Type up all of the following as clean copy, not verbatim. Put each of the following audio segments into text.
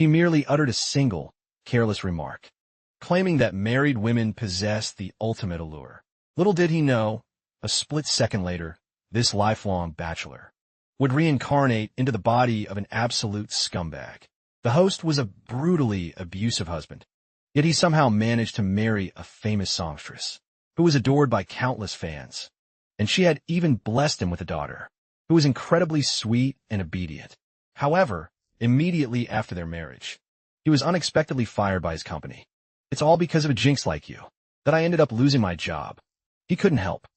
He merely uttered a single, careless remark, claiming that married women possessed the ultimate allure. Little did he know, a split second later, this lifelong bachelor would reincarnate into the body of an absolute scumbag. The host was a brutally abusive husband, yet he somehow managed to marry a famous songstress who was adored by countless fans, and she had even blessed him with a daughter who was incredibly sweet and obedient. However, immediately after their marriage, he was unexpectedly fired by his company. "It's all because of a jinx like you that I ended up losing my job." He couldn't help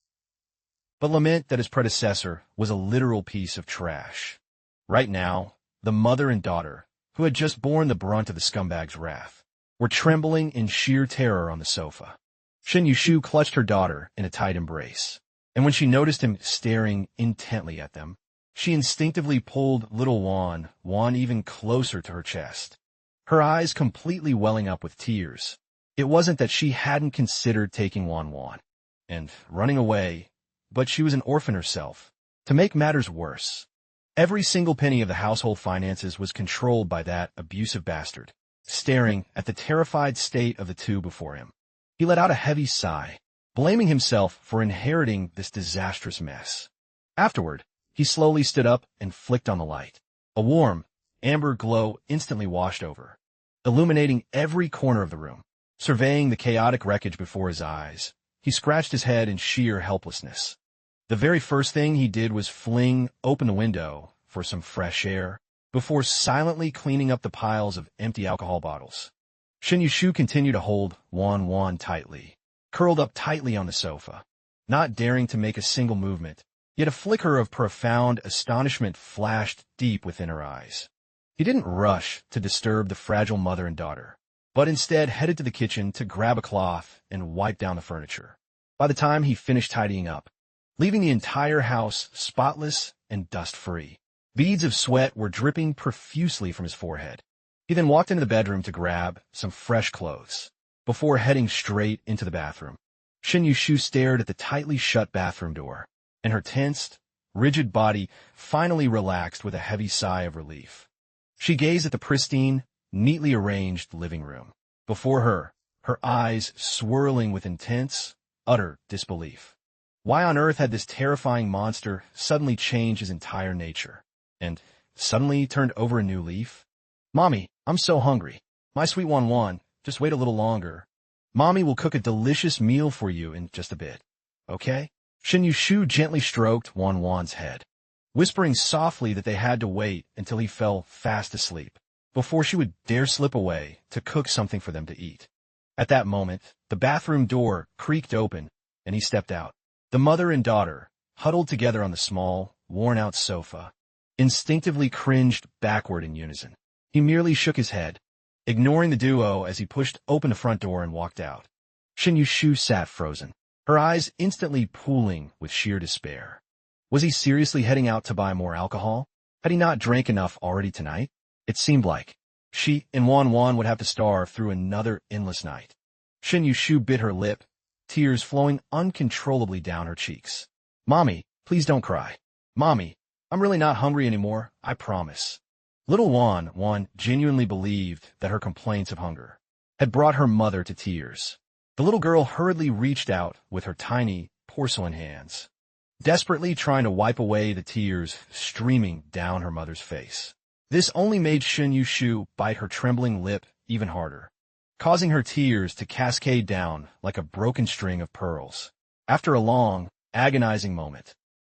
but lament that his predecessor was a literal piece of trash. Right now, the mother and daughter, who had just borne the brunt of the scumbag's wrath, were trembling in sheer terror on the sofa. Shen Yushu clutched her daughter in a tight embrace, and when she noticed him staring intently at them, she instinctively pulled little Wan even closer to her chest, her eyes completely welling up with tears. It wasn't that she hadn't considered taking Wan and running away, but she was an orphan herself. To make matters worse, every single penny of the household finances was controlled by that abusive bastard. Staring at the terrified state of the two before him, he let out a heavy sigh, blaming himself for inheriting this disastrous mess. Afterward, he slowly stood up and flicked on the light. A warm, amber glow instantly washed over, illuminating every corner of the room. Surveying the chaotic wreckage before his eyes, he scratched his head in sheer helplessness. The very first thing he did was fling open the window for some fresh air, before silently cleaning up the piles of empty alcohol bottles. Shen Yushu continued to hold Wan tightly, curled up tightly on the sofa, not daring to make a single movement, yet a flicker of profound astonishment flashed deep within her eyes. He didn't rush to disturb the fragile mother and daughter, but instead headed to the kitchen to grab a cloth and wipe down the furniture. By the time he finished tidying up, leaving the entire house spotless and dust-free, beads of sweat were dripping profusely from his forehead. He then walked into the bedroom to grab some fresh clothes, before heading straight into the bathroom. Shen Yushu stared at the tightly shut bathroom door, and her tensed, rigid body finally relaxed with a heavy sigh of relief. She gazed at the pristine, neatly arranged living room before her, her eyes swirling with intense, utter disbelief. Why on earth had this terrifying monster suddenly changed his entire nature, and suddenly turned over a new leaf? "Mommy, I'm so hungry. My sweet Wan, just wait a little longer. Mommy will cook a delicious meal for you in just a bit, okay?" Shen Yushu gently stroked Wan's head, whispering softly that they had to wait until he fell fast asleep before she would dare slip away to cook something for them to eat. At that moment, the bathroom door creaked open, and he stepped out. The mother and daughter, huddled together on the small, worn-out sofa, instinctively cringed backward in unison. He merely shook his head, ignoring the duo as he pushed open the front door and walked out. Shen Yushu sat frozen, her eyes instantly pooling with sheer despair. Was he seriously heading out to buy more alcohol? Had he not drank enough already tonight? It seemed like she and Wan would have to starve through another endless night. Shen Yushu bit her lip, tears flowing uncontrollably down her cheeks. "Mommy, please don't cry. Mommy, I'm really not hungry anymore, I promise." Little Wan genuinely believed that her complaints of hunger had brought her mother to tears. The little girl hurriedly reached out with her tiny, porcelain hands, desperately trying to wipe away the tears streaming down her mother's face. This only made Shen Yushu bite her trembling lip even harder, causing her tears to cascade down like a broken string of pearls. After a long, agonizing moment,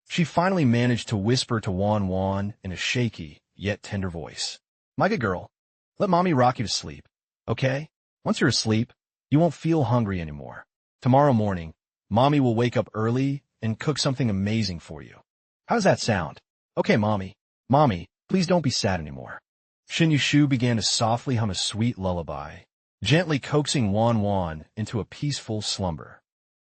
she finally managed to whisper to Wan in a shaky, yet tender voice, "My good girl, let Mommy rock you to sleep, okay? Once you're asleep, you won't feel hungry anymore. Tomorrow morning, Mommy will wake up early and cook something amazing for you. How does that sound? Okay, Mommy. Mommy, please don't be sad anymore." Shen Yushu began to softly hum a sweet lullaby, gently coaxing Wan into a peaceful slumber.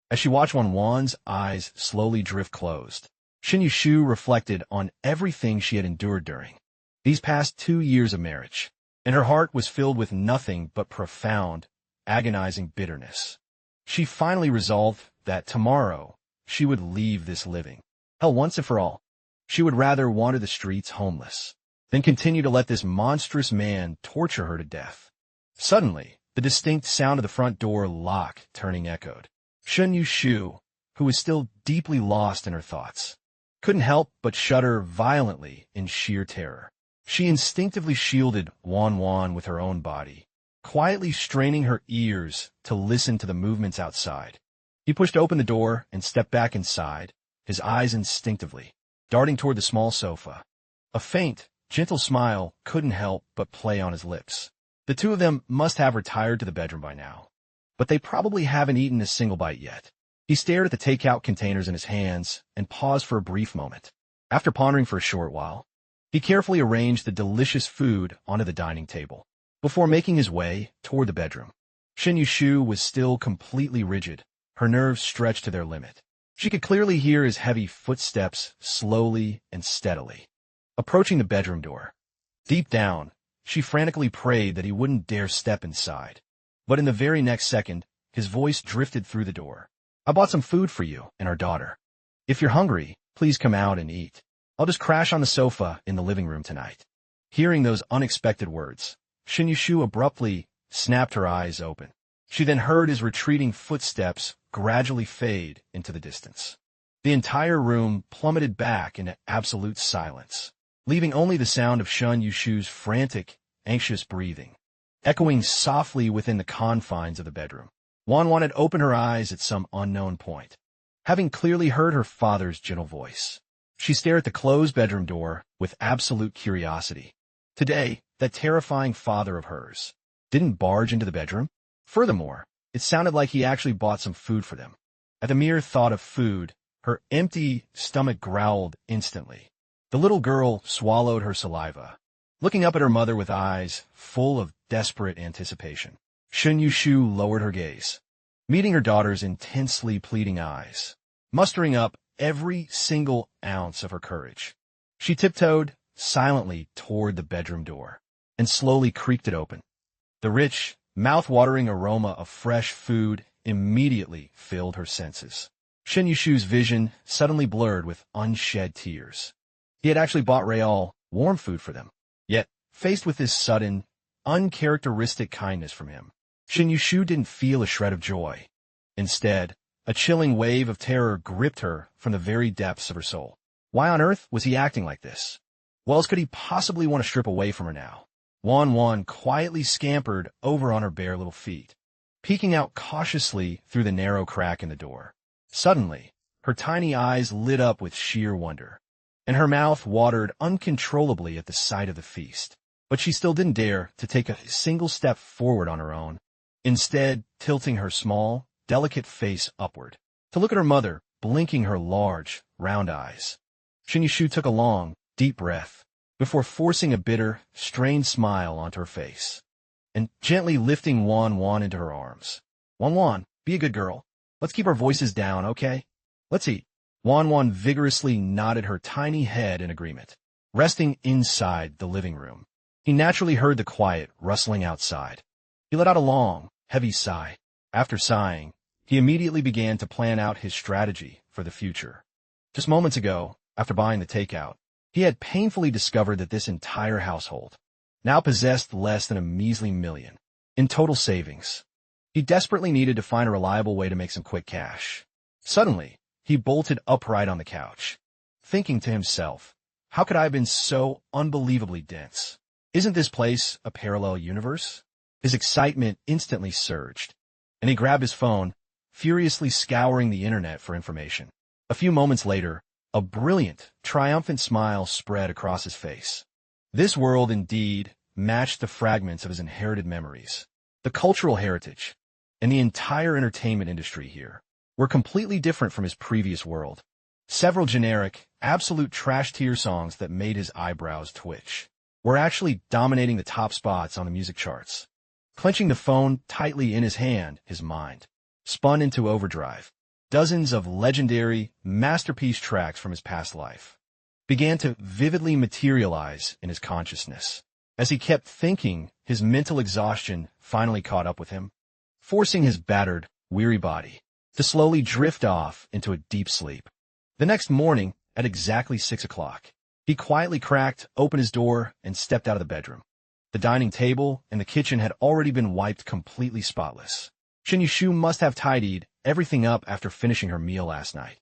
As she watched Wan's eyes slowly drift closed, Shen Yushu reflected on everything she had endured during these past 2 years of marriage, and her heart was filled with nothing but profound, agonizing bitterness. She finally resolved that tomorrow she would leave this living hell once and for all. She would rather wander the streets homeless then continue to let this monstrous man torture her to death. Suddenly, the distinct sound of the front door lock turning echoed. Shun Yu-shu, who was still deeply lost in her thoughts, couldn't help but shudder violently in sheer terror. She instinctively shielded Wan with her own body, quietly straining her ears to listen to the movements outside. He pushed open the door and stepped back inside, his eyes instinctively darting toward the small sofa. A faint, gentle smile couldn't help but play on his lips. The two of them must have retired to the bedroom by now, but they probably haven't eaten a single bite yet. He stared at the takeout containers in his hands and paused for a brief moment. After pondering for a short while, he carefully arranged the delicious food onto the dining table before making his way toward the bedroom. Shin Yu-shu was still completely rigid, her nerves stretched to their limit. She could clearly hear his heavy footsteps slowly and steadily approaching the bedroom door. Deep down, she frantically prayed that he wouldn't dare step inside. But in the very next second, his voice drifted through the door. "I bought some food for you and our daughter. If you're hungry, please come out and eat. I'll just crash on the sofa in the living room tonight." Hearing those unexpected words, Shin Yu-shu abruptly snapped her eyes open. She then heard his retreating footsteps gradually fade into the distance. The entire room plummeted back into absolute silence, leaving only the sound of Shun Yu-shu's frantic, anxious breathing, echoing softly within the confines of the bedroom. Wan had opened her eyes at some unknown point, having clearly heard her father's gentle voice. She stared at the closed bedroom door with absolute curiosity. Today, that terrifying father of hers didn't barge into the bedroom. Furthermore, it sounded like he actually bought some food for them. At the mere thought of food, her empty stomach growled instantly. The little girl swallowed her saliva, looking up at her mother with eyes full of desperate anticipation. Shun Yu-shu lowered her gaze, meeting her daughter's intensely pleading eyes, mustering up every single ounce of her courage. She tiptoed silently toward the bedroom door and slowly creaked it open. The rich, mouth-watering aroma of fresh food immediately filled her senses. Shin Yu-shu's vision suddenly blurred with unshed tears. He had actually bought Real warm food for them. Yet, faced with this sudden, uncharacteristic kindness from him, Shin Yu-shu didn't feel a shred of joy. Instead, a chilling wave of terror gripped her from the very depths of her soul. Why on earth was he acting like this? What else could he possibly want to strip away from her now? Wan quietly scampered over on her bare little feet, peeking out cautiously through the narrow crack in the door. Suddenly, her tiny eyes lit up with sheer wonder, and her mouth watered uncontrollably at the sight of the feast. But she still didn't dare to take a single step forward on her own, instead tilting her small, delicate face upward to look at her mother, blinking her large, round eyes. Shin Yu-shu took a long, deep breath before forcing a bitter, strained smile onto her face and gently lifting Wan into her arms. Wan, be a good girl. Let's keep our voices down, okay? Let's eat." Wan vigorously nodded her tiny head in agreement. Resting inside the living room, he naturally heard the quiet rustling outside. He let out a long, heavy sigh. After sighing, he immediately began to plan out his strategy for the future. Just moments ago, after buying the takeout, he had painfully discovered that this entire household now possessed less than a measly $1 million in total savings. He desperately needed to find a reliable way to make some quick cash. Suddenly, he bolted upright on the couch, thinking to himself, how could I have been so unbelievably dense? Isn't this place a parallel universe? His excitement instantly surged, and he grabbed his phone, furiously scouring the internet for information. A few moments later, a brilliant, triumphant smile spread across his face. This world indeed matched the fragments of his inherited memories. The cultural heritage and the entire entertainment industry here were completely different from his previous world. Several generic, absolute trash-tier songs that made his eyebrows twitch were actually dominating the top spots on the music charts. Clenching the phone tightly in his hand, his mind spun into overdrive. Dozens of legendary, masterpiece tracks from his past life began to vividly materialize in his consciousness. As he kept thinking, his mental exhaustion finally caught up with him, forcing his battered, weary body to slowly drift off into a deep sleep. The next morning, at exactly 6 o'clock, He quietly cracked open his door and stepped out of the bedroom. The dining table and the kitchen had already been wiped completely spotless. Shin Yushu must have tidied everything up after finishing her meal last night.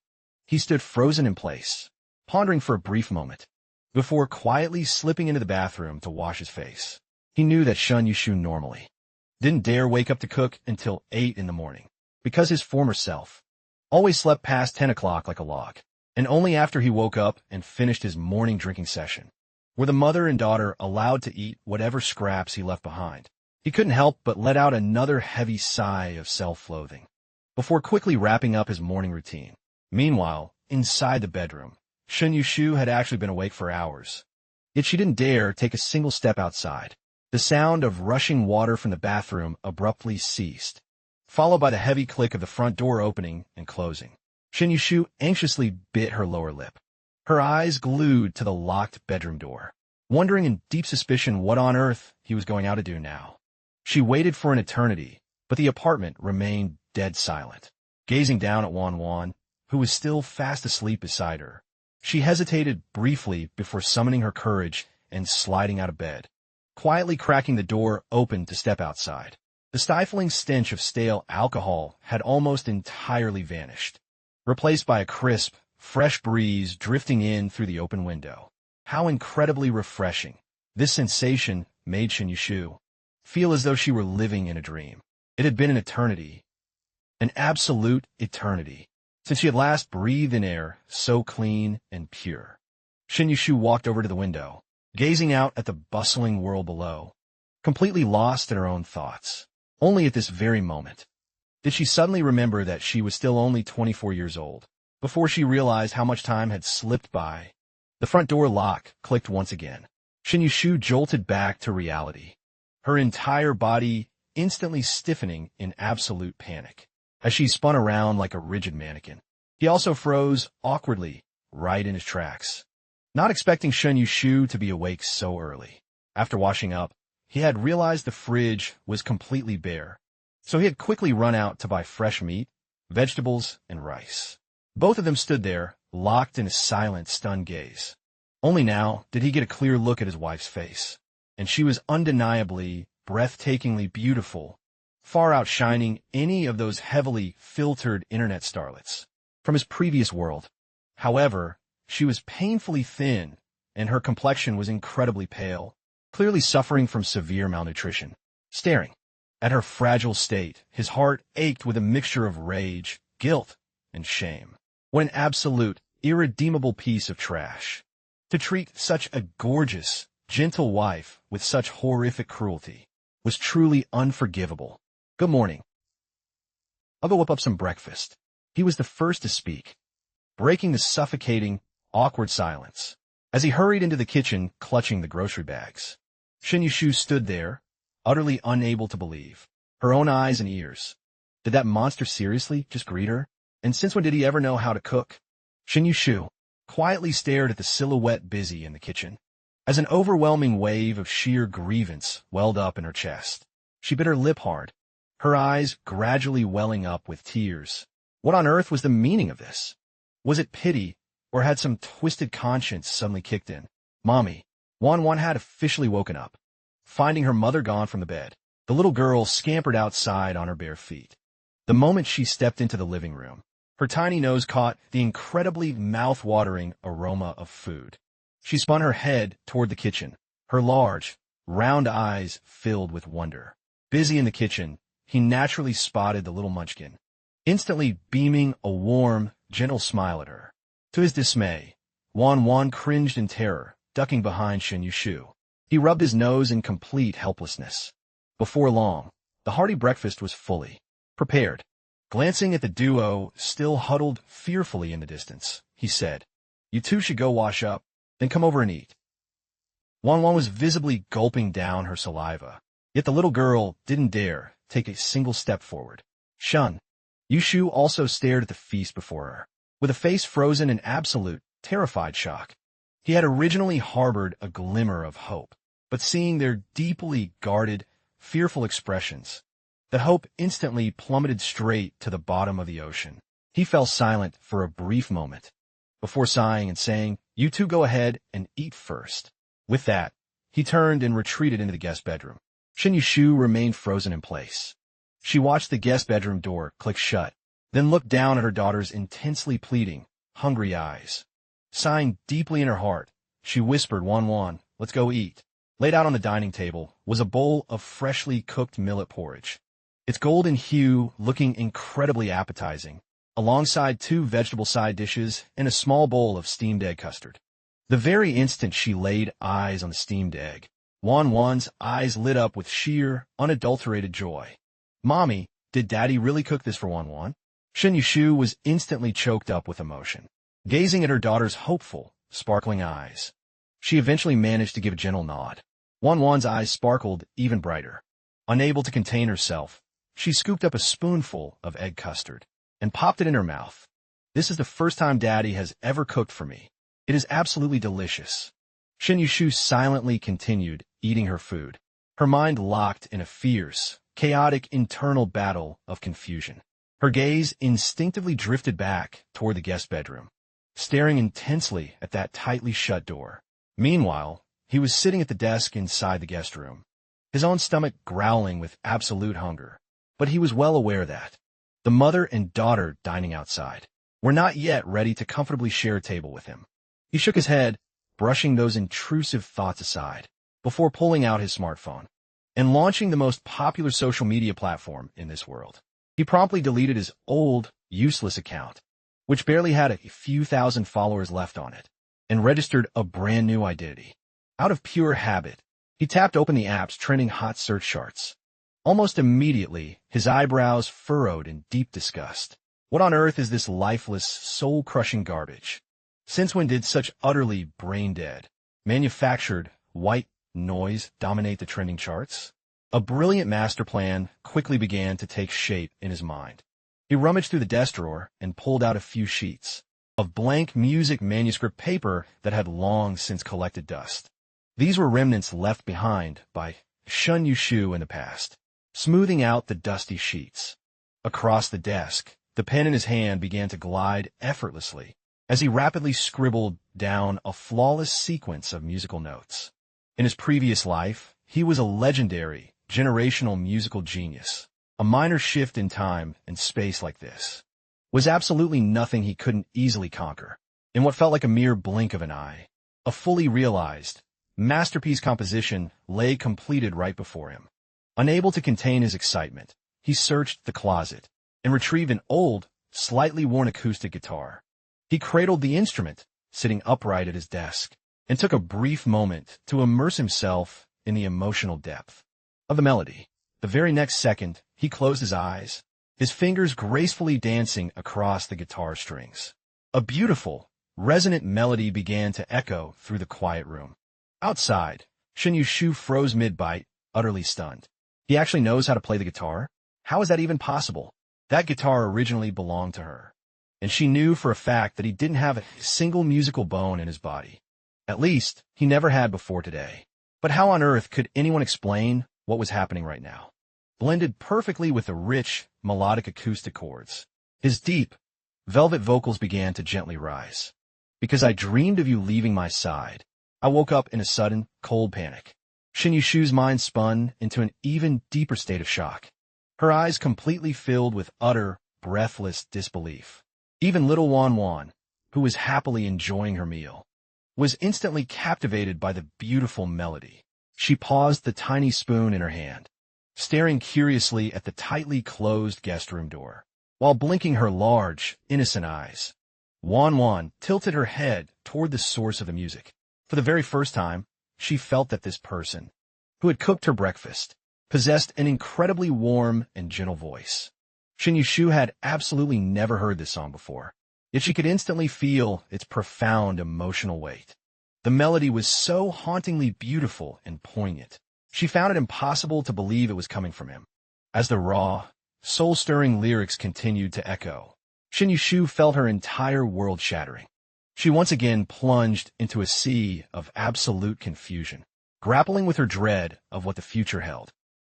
He stood frozen in place, pondering for a brief moment, before quietly slipping into the bathroom to wash his face. He knew that Shun Yushu normally didn't dare wake up to cook until 8 in the morning, because his former self always slept past 10 o'clock like a log, and only after he woke up and finished his morning drinking session were the mother and daughter allowed to eat whatever scraps he left behind. He couldn't help but let out another heavy sigh of self-loathing, before quickly wrapping up his morning routine. Meanwhile, inside the bedroom, Shun Yushu had actually been awake for hours, yet she didn't dare take a single step outside. The sound of rushing water from the bathroom abruptly ceased, followed by the heavy click of the front door opening and closing. Shun Yushu anxiously bit her lower lip, her eyes glued to the locked bedroom door, wondering in deep suspicion what on earth he was going out to do now. She waited for an eternity, but the apartment remained dead silent. Gazing down at Wan Wan, who was still fast asleep beside her, she hesitated briefly before summoning her courage and sliding out of bed, quietly cracking the door open to step outside. The stifling stench of stale alcohol had almost entirely vanished, replaced by a crisp, fresh breeze drifting in through the open window. How incredibly refreshing. This sensation made Shun Yushu feel as though she were living in a dream. It had been an eternity, an absolute eternity, since she had last breathed in air so clean and pure. Shun Yushu walked over to the window, gazing out at the bustling world below, completely lost in her own thoughts. Only at this very moment did she suddenly remember that she was still only 24 years old, before she realized how much time had slipped by. The front door lock clicked once again. Shun Yushu jolted back to reality, her entire body instantly stiffening in absolute panic, as she spun around like a rigid mannequin. He also froze awkwardly, right in his tracks, not expecting Shun Yushu to be awake so early. After washing up, he had realized the fridge was completely bare, so he had quickly run out to buy fresh meat, vegetables, and rice. Both of them stood there, locked in a silent, stunned gaze. Only now did he get a clear look at his wife's face, and she was undeniably, breathtakingly beautiful, far outshining any of those heavily filtered internet starlets from his previous world. However, she was painfully thin, and her complexion was incredibly pale, clearly suffering from severe malnutrition. Staring at her fragile state, his heart ached with a mixture of rage, guilt, and shame. What an absolute, irredeemable piece of trash. To treat such a gorgeous, gentle wife with such horrific cruelty was truly unforgivable. Good morning. I'll go whip up some breakfast. He was the first to speak, breaking the suffocating, awkward silence, as he hurried into the kitchen clutching the grocery bags. Shun Yushu stood there, utterly unable to believe her own eyes and ears. Did that monster seriously just greet her? And since when did he ever know how to cook? Shun Yushu quietly stared at the silhouette busy in the kitchen, as an overwhelming wave of sheer grievance welled up in her chest. She bit her lip hard, her eyes gradually welling up with tears. What on earth was the meaning of this? Was it pity, or had some twisted conscience suddenly kicked in? Mommy. Wan Wan had officially woken up, finding her mother gone from the bed. The little girl scampered outside on her bare feet. The moment she stepped into the living room, her tiny nose caught the incredibly mouth-watering aroma of food. She spun her head toward the kitchen, her large, round eyes filled with wonder. Busy in the kitchen, he naturally spotted the little munchkin, instantly beaming a warm, gentle smile at her. To his dismay, Wan Wan cringed in terror, ducking behind Shun Yushu. He rubbed his nose in complete helplessness. Before long, the hearty breakfast was fully prepared. Glancing at the duo still huddled fearfully in the distance, he said, "You two should go wash up, then come over and eat." Wan Wan was visibly gulping down her saliva, yet the little girl didn't dare take a single step forward. Shun Yushu also stared at the feast before her, with a face frozen in absolute, terrified shock. He had originally harbored a glimmer of hope, but seeing their deeply guarded, fearful expressions, that hope instantly plummeted straight to the bottom of the ocean. He fell silent for a brief moment, before sighing and saying, You two go ahead and eat first." With that, he turned and retreated into the guest bedroom. Shin Yushu remained frozen in place. She watched the guest bedroom door click shut, then looked down at her daughter's intensely pleading, hungry eyes. Sighing deeply in her heart, she whispered, "Wan, let's go eat." Laid out on the dining table was a bowl of freshly cooked millet porridge, its golden hue looking incredibly appetizing, alongside 2 vegetable side dishes and a small bowl of steamed egg custard. The very instant she laid eyes on the steamed egg, Wan's eyes lit up with sheer, unadulterated joy. "Mommy, did Daddy really cook this for Wan?" Shin Yushu was instantly choked up with emotion, gazing at her daughter's hopeful, sparkling eyes. She eventually managed to give a gentle nod. Wan's eyes sparkled even brighter. Unable to contain herself, she scooped up a spoonful of egg custard and popped it in her mouth. "This is the first time Daddy has ever cooked for me. It is absolutely delicious." Shin Yushu silently continued eating her food, her mind locked in a fierce, chaotic internal battle of confusion. Her gaze instinctively drifted back toward the guest bedroom, staring intensely at that tightly shut door. Meanwhile, he was sitting at the desk inside the guest room, his own stomach growling with absolute hunger. But he was well aware that the mother and daughter dining outside were not yet ready to comfortably share a table with him. He shook his head, brushing those intrusive thoughts aside, before pulling out his smartphone and launching the most popular social media platform in this world. He promptly deleted his old, useless account, which barely had a few thousand followers left on it, and registered a brand new identity. Out of pure habit, he tapped open the app's trending hot search charts. Almost immediately, his eyebrows furrowed in deep disgust. What on earth is this lifeless, soul-crushing garbage? Since when did such utterly brain-dead, manufactured, white noise dominate the trending charts? A brilliant master plan quickly began to take shape in his mind. He rummaged through the desk drawer and pulled out a few sheets of blank music manuscript paper that had long since collected dust. These were remnants left behind by Shun Yushu in the past, smoothing out the dusty sheets. Across the desk, the pen in his hand began to glide effortlessly as he rapidly scribbled down a flawless sequence of musical notes. In his previous life, he was a legendary, generational musical genius. A minor shift in time and space like this was absolutely nothing he couldn't easily conquer. In what felt like a mere blink of an eye, a fully realized, masterpiece composition lay completed right before him. Unable to contain his excitement, he searched the closet and retrieved an old, slightly worn acoustic guitar. He cradled the instrument, sitting upright at his desk, and took a brief moment to immerse himself in the emotional depth of the melody. The very next second, he closed his eyes, his fingers gracefully dancing across the guitar strings. A beautiful, resonant melody began to echo through the quiet room. Outside, Shin Yushu froze mid-bite, utterly stunned. He actually knows how to play the guitar? How is that even possible? That guitar originally belonged to her, and she knew for a fact that he didn't have a single musical bone in his body. At least, he never had before today. But how on earth could anyone explain what was happening right now? Blended perfectly with the rich, melodic acoustic chords, his deep, velvet vocals began to gently rise. "Because I dreamed of you leaving my side, I woke up in a sudden, cold panic." Shin Yushu's mind spun into an even deeper state of shock, her eyes completely filled with utter, breathless disbelief. Even little Wan, who was happily enjoying her meal, was instantly captivated by the beautiful melody. She paused the tiny spoon in her hand, staring curiously at the tightly closed guest room door, while blinking her large, innocent eyes. Wan tilted her head toward the source of the music. For the very first time, she felt that this person, who had cooked her breakfast, possessed an incredibly warm and gentle voice. Shin Yushu had absolutely never heard this song before, yet she could instantly feel its profound emotional weight. The melody was so hauntingly beautiful and poignant. She found it impossible to believe it was coming from him. As the raw, soul-stirring lyrics continued to echo, Shin Yushu felt her entire world shattering. She once again plunged into a sea of absolute confusion, grappling with her dread of what the future held,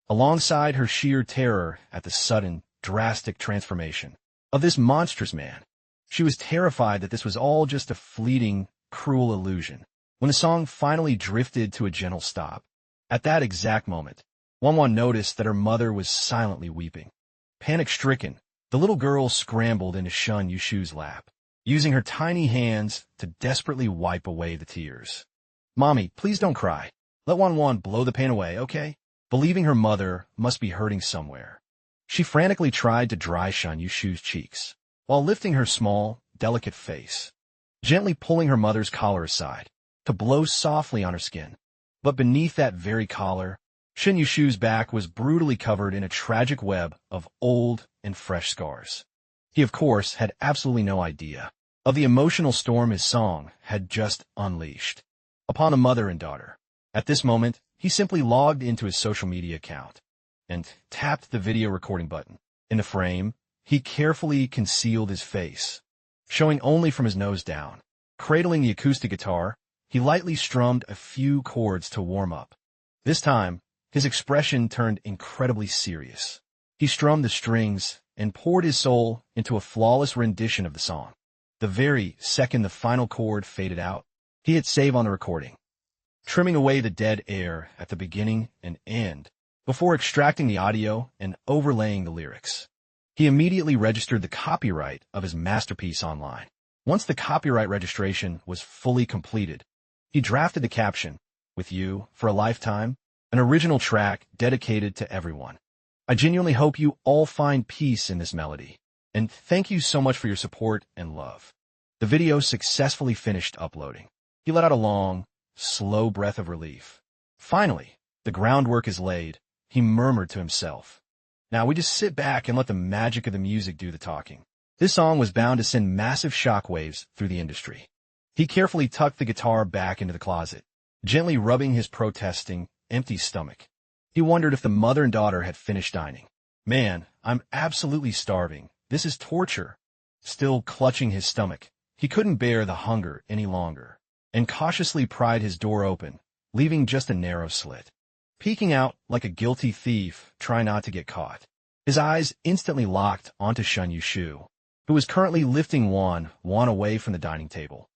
alongside her sheer terror at the sudden, drastic transformation of this monstrous man. She was terrified that this was all just a fleeting, cruel illusion. When the song finally drifted to a gentle stop, at that exact moment, Wanwan noticed that her mother was silently weeping. Panic-stricken, the little girl scrambled into Shun Yushu's lap, using her tiny hands to desperately wipe away the tears. "Mommy, please don't cry. Let Wanwan blow the pain away, okay?" Believing her mother must be hurting somewhere, she frantically tried to dry Shun Yushu's cheeks, while lifting her small, delicate face, gently pulling her mother's collar aside, to blow softly on her skin. But beneath that very collar, Shun Yushu's back was brutally covered in a tragic web of old and fresh scars. He, of course, had absolutely no idea of the emotional storm his song had just unleashed upon the mother and daughter. At this moment, he simply logged into his social media account and tapped the video recording button. In the frame, he carefully concealed his face, showing only from his nose down. Cradling the acoustic guitar, he lightly strummed a few chords to warm up. This time, his expression turned incredibly serious. He strummed the strings and poured his soul into a flawless rendition of the song. The very second the final chord faded out, he hit save on the recording, trimming away the dead air at the beginning and end before extracting the audio and overlaying the lyrics. He immediately registered the copyright of his masterpiece online. Once the copyright registration was fully completed, he drafted the caption, "With you for a lifetime, an original track dedicated to everyone. I genuinely hope you all find peace in this melody, and thank you so much for your support and love." The video successfully finished uploading. He let out a long, slow breath of relief. Finally, the groundwork is laid, he murmured to himself. Now we just sit back and let the magic of the music do the talking. This song was bound to send massive shockwaves through the industry. He carefully tucked the guitar back into the closet, gently rubbing his protesting, empty stomach. He wondered if the mother and daughter had finished dining. "Man, I'm absolutely starving. This is torture." Still clutching his stomach, he couldn't bear the hunger any longer, and cautiously pried his door open, leaving just a narrow slit. Peeking out like a guilty thief, trying not to get caught. His eyes instantly locked onto Shun Yushu, who was currently lifting Wan away from the dining table.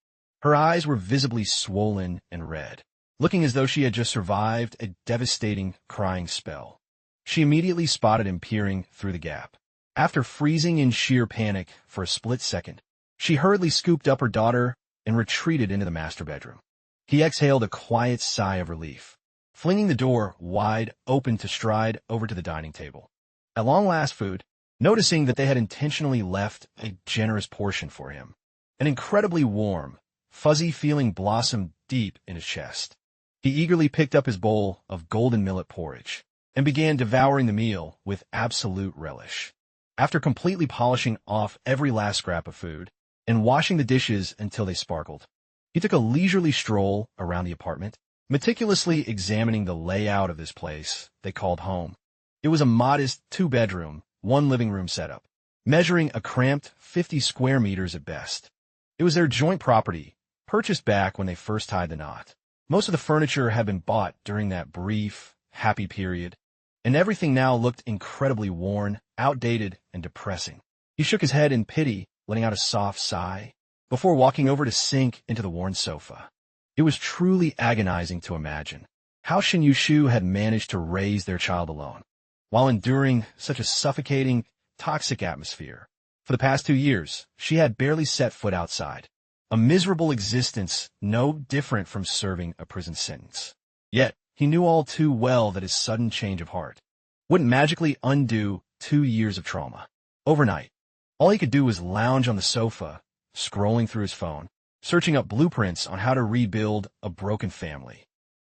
Her eyes were visibly swollen and red, looking as though she had just survived a devastating crying spell. She immediately spotted him peering through the gap. After freezing in sheer panic for a split second, she hurriedly scooped up her daughter and retreated into the master bedroom. He exhaled a quiet sigh of relief, flinging the door wide open to stride over to the dining table. At long last, food, noticing that they had intentionally left a generous portion for him. An incredibly warm, fuzzy feeling blossomed deep in his chest. He eagerly picked up his bowl of golden millet porridge and began devouring the meal with absolute relish. After completely polishing off every last scrap of food and washing the dishes until they sparkled, he took a leisurely stroll around the apartment, meticulously examining the layout of this place they called home. It was a modest 2-bedroom, 1-living-room setup, measuring a cramped 50 square meters at best. It was their joint property, purchased back when they first tied the knot. Most of the furniture had been bought during that brief, happy period, and everything now looked incredibly worn, outdated, and depressing. He shook his head in pity, letting out a soft sigh, before walking over to sink into the worn sofa. It was truly agonizing to imagine how Shun Yushu had managed to raise their child alone, while enduring such a suffocating, toxic atmosphere. For the past 2 years, she had barely set foot outside. A miserable existence no different from serving a prison sentence. Yet, he knew all too well that his sudden change of heart wouldn't magically undo 2 years of trauma. Overnight, all he could do was lounge on the sofa, scrolling through his phone, searching up blueprints on how to rebuild a broken family,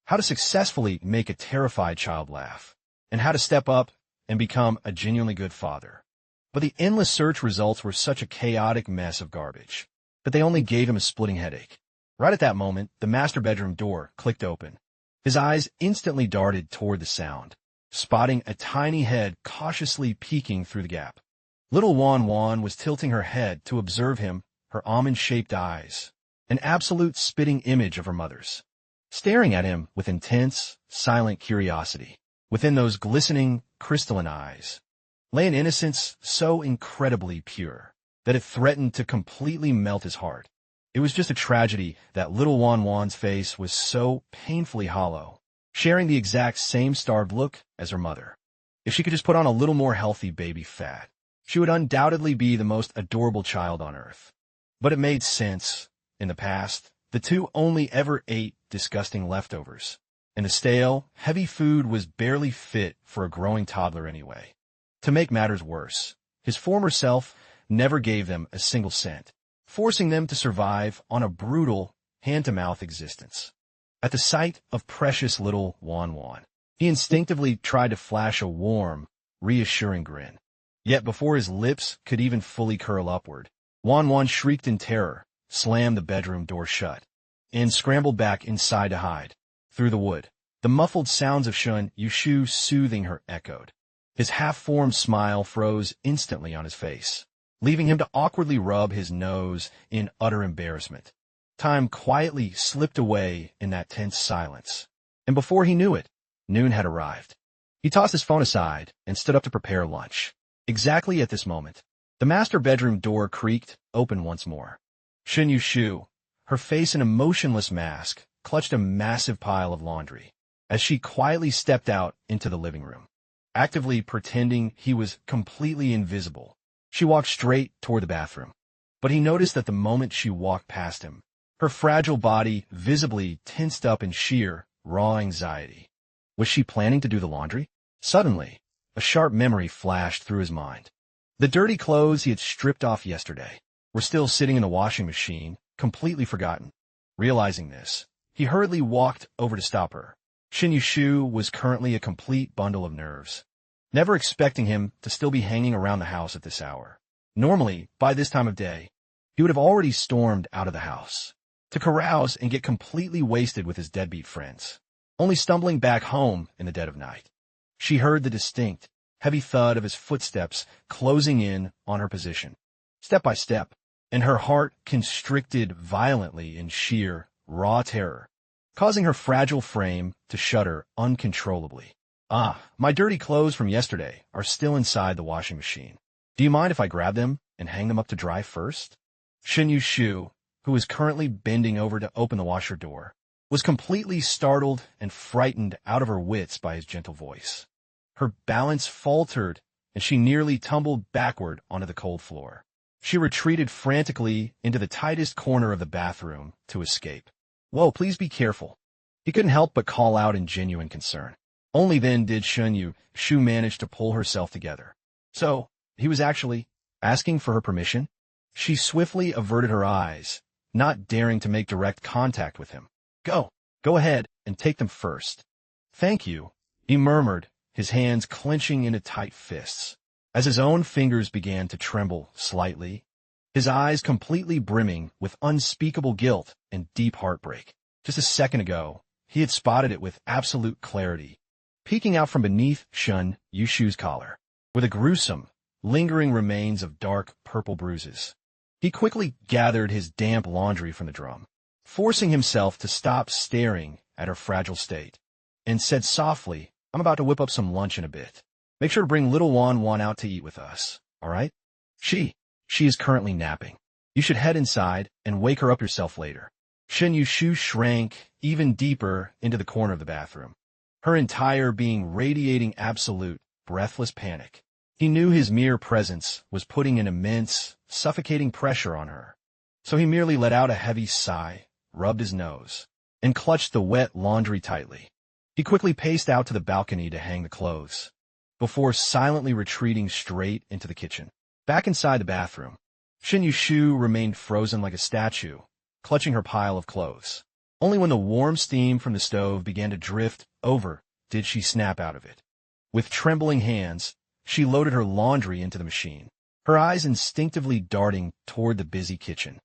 how to successfully make a terrified child laugh, and how to step up and become a genuinely good father. But the endless search results were such a chaotic mess of garbage that they only gave him a splitting headache. Right at that moment, the master bedroom door clicked open. His eyes instantly darted toward the sound, spotting a tiny head cautiously peeking through the gap. Little Wan was tilting her head to observe him, her almond-shaped eyes, an absolute spitting image of her mother's, staring at him with intense, silent curiosity. Within those glistening, crystalline eyes lay an innocence so incredibly pure that it threatened to completely melt his heart. It was just a tragedy that little Wan Wan's face was so painfully hollow, sharing the exact same starved look as her mother. If she could just put on a little more healthy baby fat, she would undoubtedly be the most adorable child on earth. But it made sense. In the past, the two only ever ate disgusting leftovers, and the stale, heavy food was barely fit for a growing toddler anyway. To make matters worse, his former self never gave them a single cent, forcing them to survive on a brutal, hand-to-mouth existence. At the sight of precious little Wan Wan, he instinctively tried to flash a warm, reassuring grin. Yet before his lips could even fully curl upward, Wan Wan shrieked in terror, slammed the bedroom door shut, and scrambled back inside to hide. Through the wood, the muffled sounds of Shun Yushu soothing her echoed. His half-formed smile froze instantly on his face, leaving him to awkwardly rub his nose in utter embarrassment. Time quietly slipped away in that tense silence, and before he knew it, noon had arrived. He tossed his phone aside and stood up to prepare lunch. Exactly at this moment, the master bedroom door creaked open once more. Shun Yushu, her face in a motionless mask, clutched a massive pile of laundry as she quietly stepped out into the living room. Actively pretending he was completely invisible, she walked straight toward the bathroom. But he noticed that the moment she walked past him, her fragile body visibly tensed up in sheer, raw anxiety. Was she planning to do the laundry? Suddenly, a sharp memory flashed through his mind. The dirty clothes he had stripped off yesterday were still sitting in the washing machine, completely forgotten. Realizing this, he hurriedly walked over to stop her. Shun Yushu was currently a complete bundle of nerves, never expecting him to still be hanging around the house at this hour. Normally, by this time of day, he would have already stormed out of the house to carouse and get completely wasted with his deadbeat friends, only stumbling back home in the dead of night. She heard the distinct, heavy thud of his footsteps closing in on her position, step by step, and her heart constricted violently in sheer, raw terror, causing her fragile frame to shudder uncontrollably. "Ah, my dirty clothes from yesterday are still inside the washing machine. Do you mind if I grab them and hang them up to dry first?" Shun Yushu, who was currently bending over to open the washer door, was completely startled and frightened out of her wits by his gentle voice. Her balance faltered, and she nearly tumbled backward onto the cold floor. She retreated frantically into the tightest corner of the bathroom to escape. "Whoa, please be careful." He couldn't help but call out in genuine concern. Only then did Shun Yushu manage to pull herself together. So, he was actually asking for her permission? She swiftly averted her eyes, not daring to make direct contact with him. Go ahead and take them first." "Thank you," he murmured, his hands clenching into tight fists, as his own fingers began to tremble slightly, his eyes completely brimming with unspeakable guilt and deep heartbreak. Just a second ago, he had spotted it with absolute clarity, peeking out from beneath Shun Yushu's collar, with a gruesome, lingering remains of dark purple bruises. He quickly gathered his damp laundry from the drum, forcing himself to stop staring at her fragile state, and said softly, "I'm about to whip up some lunch in a bit. Make sure to bring little Wan Wan out to eat with us, all right? She is currently napping. You should head inside and wake her up yourself later." Shun Yushu shrank even deeper into the corner of the bathroom, her entire being radiating absolute, breathless panic. He knew his mere presence was putting an immense, suffocating pressure on her, so he merely let out a heavy sigh, rubbed his nose, and clutched the wet laundry tightly. He quickly paced out to the balcony to hang the clothes, before silently retreating straight into the kitchen. Back inside the bathroom, Shun Yushu remained frozen like a statue, clutching her pile of clothes. Only when the warm steam from the stove began to drift over did she snap out of it. With trembling hands, she loaded her laundry into the machine, her eyes instinctively darting toward the busy kitchen.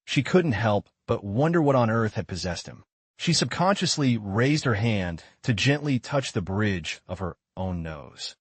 She couldn't help but wonder what on earth had possessed him. She subconsciously raised her hand to gently touch the bridge of her own nose,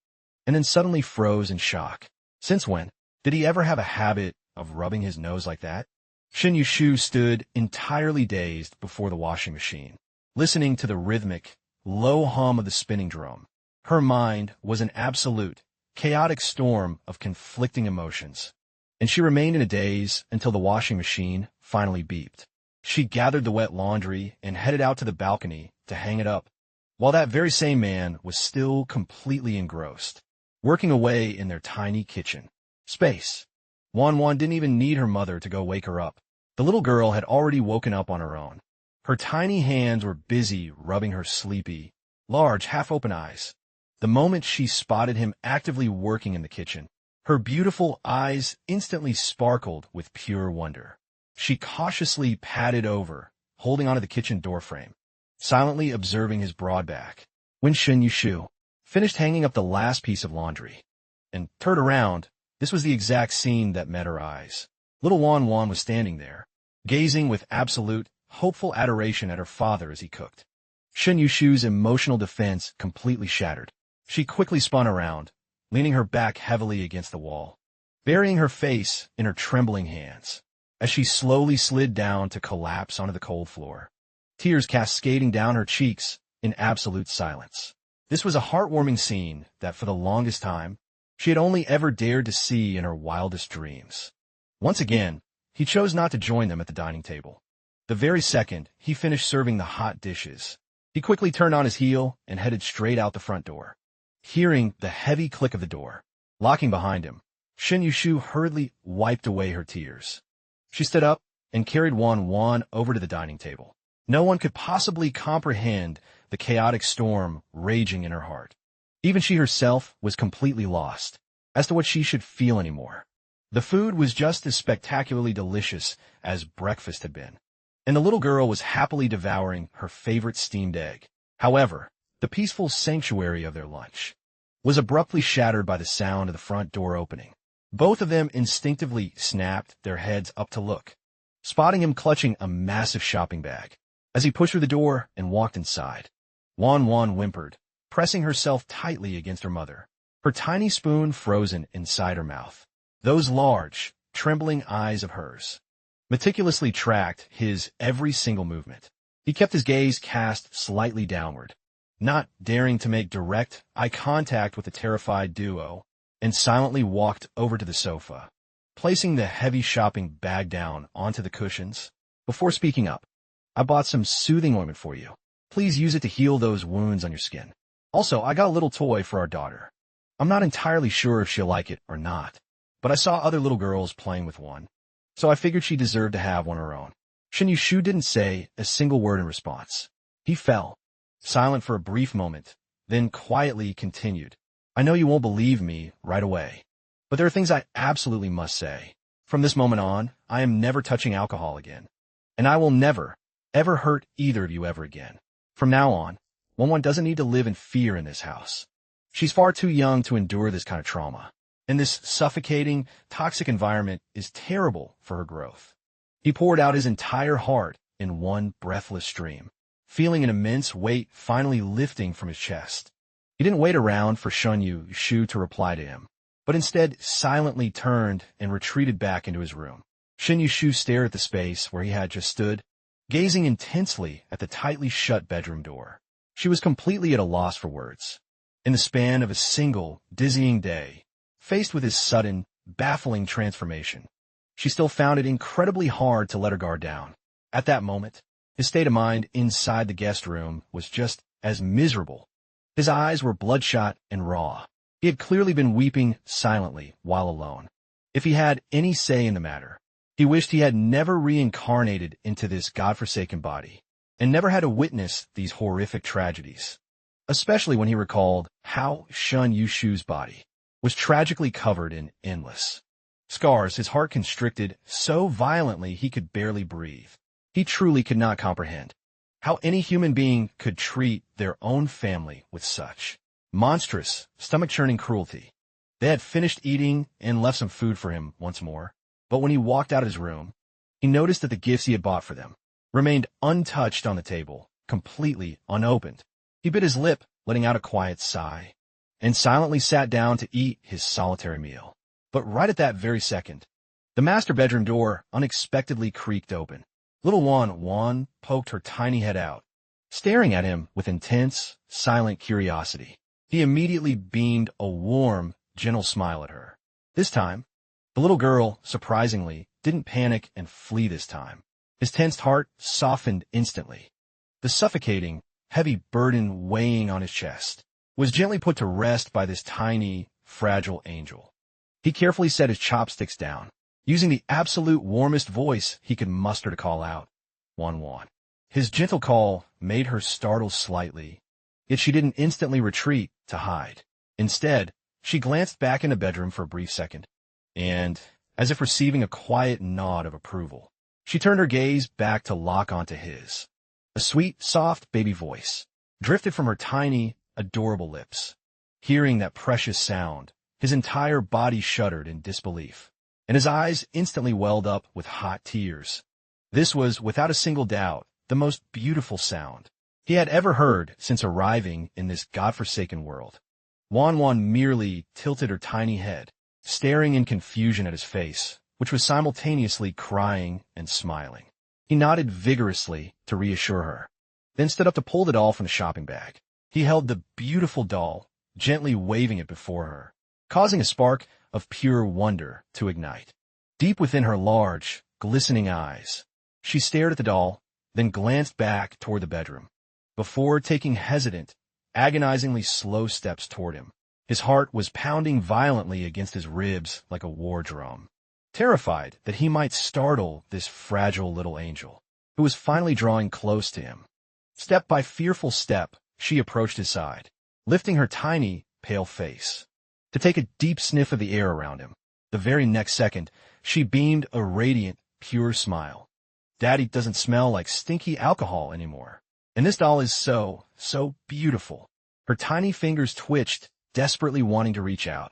and then suddenly froze in shock. Since when did he ever have a habit of rubbing his nose like that? Shun Yushu stood entirely dazed before the washing machine, listening to the rhythmic, low hum of the spinning drum. Her mind was an absolute, chaotic storm of conflicting emotions. and she remained in a daze until the washing machine finally beeped. She gathered the wet laundry and headed out to the balcony to hang it up, while that very same man was still completely engrossed, working away in their tiny kitchen space. Wan didn't even need her mother to go wake her up. The little girl had already woken up on her own. Her tiny hands were busy rubbing her sleepy, large, half-open eyes. The moment she spotted him actively working in the kitchen, her beautiful eyes instantly sparkled with pure wonder. She cautiously padded over, holding onto the kitchen doorframe, silently observing his broad back. When Shen Yushu finished hanging up the last piece of laundry and turned around, this was the exact scene that met her eyes. Little Wan was standing there, gazing with absolute, hopeful adoration at her father as he cooked. Shen Yushu's emotional defense completely shattered. She quickly spun around, leaning her back heavily against the wall, burying her face in her trembling hands, as she slowly slid down to collapse onto the cold floor, tears cascading down her cheeks in absolute silence. This was a heartwarming scene that, for the longest time, she had only ever dared to see in her wildest dreams. Once again, he chose not to join them at the dining table. The very second he finished serving the hot dishes, he quickly turned on his heel and headed straight out the front door. Hearing the heavy click of the door, locking behind him, Shen Yushu hurriedly wiped away her tears. She stood up and carried Wan over to the dining table. No one could possibly comprehend the chaotic storm raging in her heart. Even she herself was completely lost as to what she should feel anymore. The food was just as spectacularly delicious as breakfast had been, and the little girl was happily devouring her favorite steamed egg. However, the peaceful sanctuary of their lunch was abruptly shattered by the sound of the front door opening. Both of them instinctively snapped their heads up to look, spotting him clutching a massive shopping bag. As he pushed through the door and walked inside, Wan whimpered, pressing herself tightly against her mother, her tiny spoon frozen inside her mouth. Those large, trembling eyes of hers meticulously tracked his every single movement. He kept his gaze cast slightly downward, not daring to make direct eye contact with the terrified duo, and silently walked over to the sofa, placing the heavy shopping bag down onto the cushions. Before speaking up, "I bought some soothing ointment for you. Please use it to heal those wounds on your skin. Also, I got a little toy for our daughter. I'm not entirely sure if she'll like it or not, but I saw other little girls playing with one, so I figured she deserved to have one of her own." Shen Yushu didn't say a single word in response. He fell, silent for a brief moment, then quietly continued. "I know you won't believe me right away, but there are things I absolutely must say. From this moment on, I am never touching alcohol again, and I will never, ever hurt either of you ever again. From now on, Wan doesn't need to live in fear in this house. She's far too young to endure this kind of trauma, and this suffocating, toxic environment is terrible for her growth." He poured out his entire heart in one breathless stream, feeling an immense weight finally lifting from his chest. He didn't wait around for Shen Yushu to reply to him, but instead silently turned and retreated back into his room. Shen Yushu stared at the space where he had just stood, gazing intensely at the tightly shut bedroom door. She was completely at a loss for words. In the span of a single, dizzying day, faced with his sudden, baffling transformation, she still found it incredibly hard to let her guard down. At that moment, his state of mind inside the guest room was just as miserable. His eyes were bloodshot and raw. He had clearly been weeping silently while alone. If he had any say in the matter, he wished he had never reincarnated into this godforsaken body, and never had to witness these horrific tragedies, especially when he recalled how Shen Yushu's body was tragically covered in endless scars. His heart constricted so violently he could barely breathe. He truly could not comprehend how any human being could treat their own family with such monstrous, stomach-churning cruelty. They had finished eating and left some food for him once more, but when he walked out of his room, he noticed that the gifts he had bought for them remained untouched on the table, completely unopened. He bit his lip, letting out a quiet sigh, and silently sat down to eat his solitary meal. But right at that very second, the master bedroom door unexpectedly creaked open. Little Wan poked her tiny head out, staring at him with intense, silent curiosity. He immediately beamed a warm, gentle smile at her. This time, The little girl, surprisingly, didn't panic and flee this time. His tensed heart softened instantly. The suffocating, heavy burden weighing on his chest was gently put to rest by this tiny, fragile angel. He carefully set his chopsticks down, using the absolute warmest voice he could muster to call out, "Wan Wan." His gentle call made her startle slightly, yet she didn't instantly retreat to hide. Instead, she glanced back in the bedroom for a brief second, and, as if receiving a quiet nod of approval, she turned her gaze back to lock onto his. A sweet, soft baby voice drifted from her tiny, adorable lips. Hearing that precious sound, his entire body shuddered in disbelief, and his eyes instantly welled up with hot tears. This was, without a single doubt, the most beautiful sound he had ever heard since arriving in this godforsaken world. Wan Wan merely tilted her tiny head, staring in confusion at his face, which was simultaneously crying and smiling. He nodded vigorously to reassure her, then stood up to pull the doll from the shopping bag. He held the beautiful doll, gently waving it before her, causing a spark of pure wonder to ignite. Deep within her large, glistening eyes, she stared at the doll, then glanced back toward the bedroom, before taking hesitant, agonizingly slow steps toward him. His heart was pounding violently against his ribs like a war drum, terrified that he might startle this fragile little angel, who was finally drawing close to him. Step by fearful step, she approached his side, lifting her tiny, pale face, to take a deep sniff of the air around him. The very next second, she beamed a radiant, pure smile. "Daddy doesn't smell like stinky alcohol anymore. And this doll is so beautiful." Her tiny fingers twitched, desperately wanting to reach out.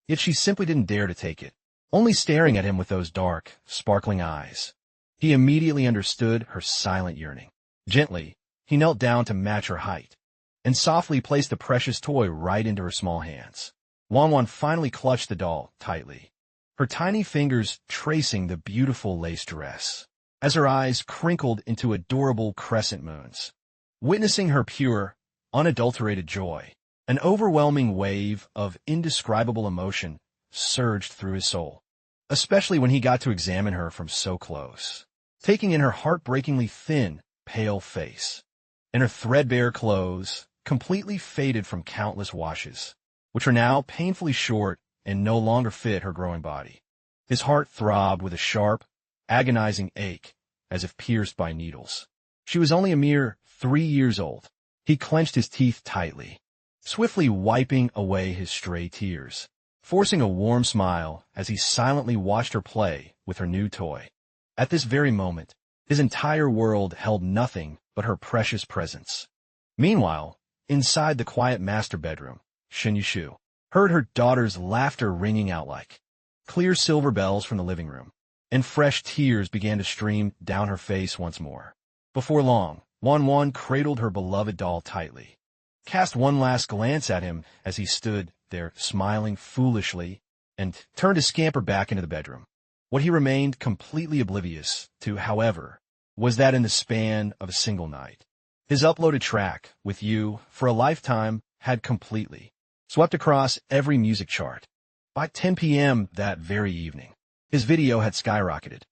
Yet she simply didn't dare to take it, only staring at him with those dark, sparkling eyes. He immediately understood her silent yearning. Gently, he knelt down to match her height, and softly placed the precious toy right into her small hands. Wan Wan finally clutched the doll tightly, her tiny fingers tracing the beautiful lace dress, as her eyes crinkled into adorable crescent moons. Witnessing her pure, unadulterated joy, an overwhelming wave of indescribable emotion surged through his soul, especially when he got to examine her from so close, taking in her heartbreakingly thin, pale face, and her threadbare clothes, completely faded from countless washes, which were now painfully short and no longer fit her growing body. His heart throbbed with a sharp, agonizing ache, as if pierced by needles. She was only a mere 3 years old. He clenched his teeth tightly, swiftly wiping away his stray tears, forcing a warm smile as he silently watched her play with her new toy. At this very moment, his entire world held nothing but her precious presence. Meanwhile, inside the quiet master bedroom, Shin Yushu heard her daughter's laughter ringing out like clear silver bells from the living room, and fresh tears began to stream down her face once more. Before long, Wan Wan cradled her beloved doll tightly, cast one last glance at him as he stood there smiling foolishly, and turned to scamper back into the bedroom. What he remained completely oblivious to, however, was that in the span of a single night, his uploaded track, With You for a Lifetime, had completely swept across every music chart. By 10 p.m. that very evening, his video had skyrocketed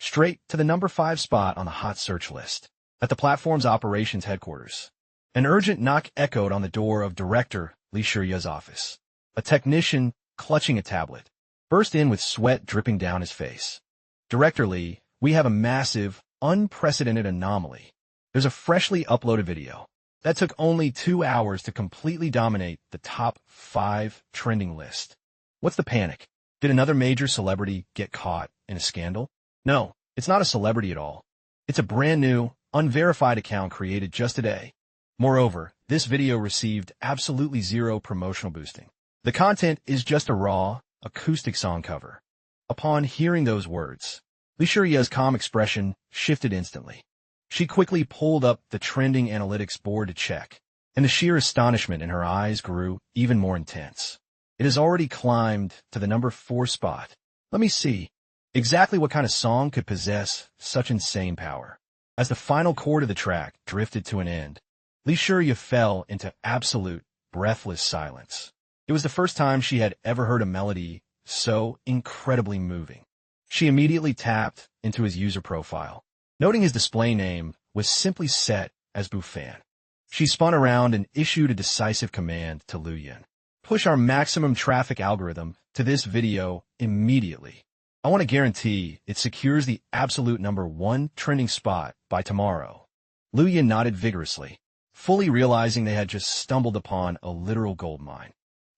straight to the number 5 spot on the hot search list at the platform's operations headquarters. An urgent knock echoed on the door of Director Li Shirya's office. A technician, clutching a tablet, burst in with sweat dripping down his face. "Director Li, we have a massive, unprecedented anomaly. There's a freshly uploaded video that took only 2 hours to completely dominate the top 5 trending list. What's the panic? Did another major celebrity get caught in a scandal?" "No, it's not a celebrity at all. It's a brand new, unverified account created just today. Moreover, this video received absolutely zero promotional boosting. The content is just a raw, acoustic song cover." Upon hearing those words, Li Shirya's calm expression shifted instantly. She quickly pulled up the trending analytics board to check, and the sheer astonishment in her eyes grew even more intense. "It has already climbed to the number 4 spot. Let me see. Exactly what kind of song could possess such insane power?" As the final chord of the track drifted to an end, Li Shirya fell into absolute, breathless silence. It was the first time she had ever heard a melody so incredibly moving. She immediately tapped into his user profile, noting his display name was simply set as Bufan. She spun around and issued a decisive command to Lu Yin. Push our maximum traffic algorithm to this video immediately. I want to guarantee it secures the absolute #1 trending spot by tomorrow. Lu Yin nodded vigorously, fully realizing they had just stumbled upon a literal goldmine.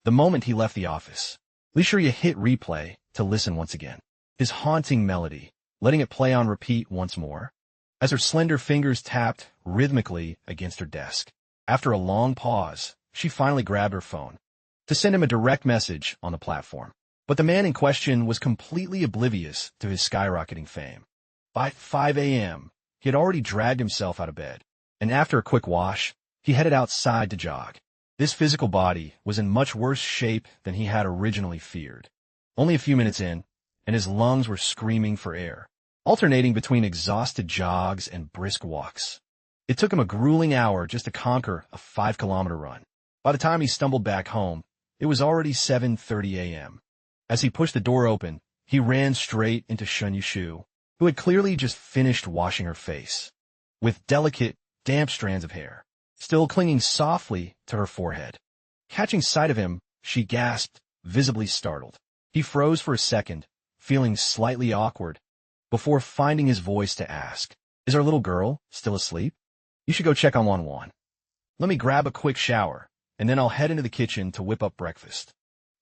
The moment he left the office, Li Shirya hit replay to listen once again. His haunting melody, letting it play on repeat once more, as her slender fingers tapped rhythmically against her desk. After a long pause, she finally grabbed her phone to send him a direct message on the platform. But the man in question was completely oblivious to his skyrocketing fame. By 5 a.m., he had already dragged himself out of bed, and after a quick wash, he headed outside to jog. This physical body was in much worse shape than he had originally feared. Only a few minutes in, and his lungs were screaming for air, alternating between exhausted jogs and brisk walks. It took him a grueling hour just to conquer a 5-kilometer run. By the time he stumbled back home, it was already 7:30 a.m. As he pushed the door open, he ran straight into Shen Yushu, who had clearly just finished washing her face, with delicate, damp strands of hair still clinging softly to her forehead. Catching sight of him, she gasped, visibly startled. He froze for a second, feeling slightly awkward, before finding his voice to ask, "Is our little girl still asleep? You should go check on Wan Wan. Let me grab a quick shower, and then I'll head into the kitchen to whip up breakfast.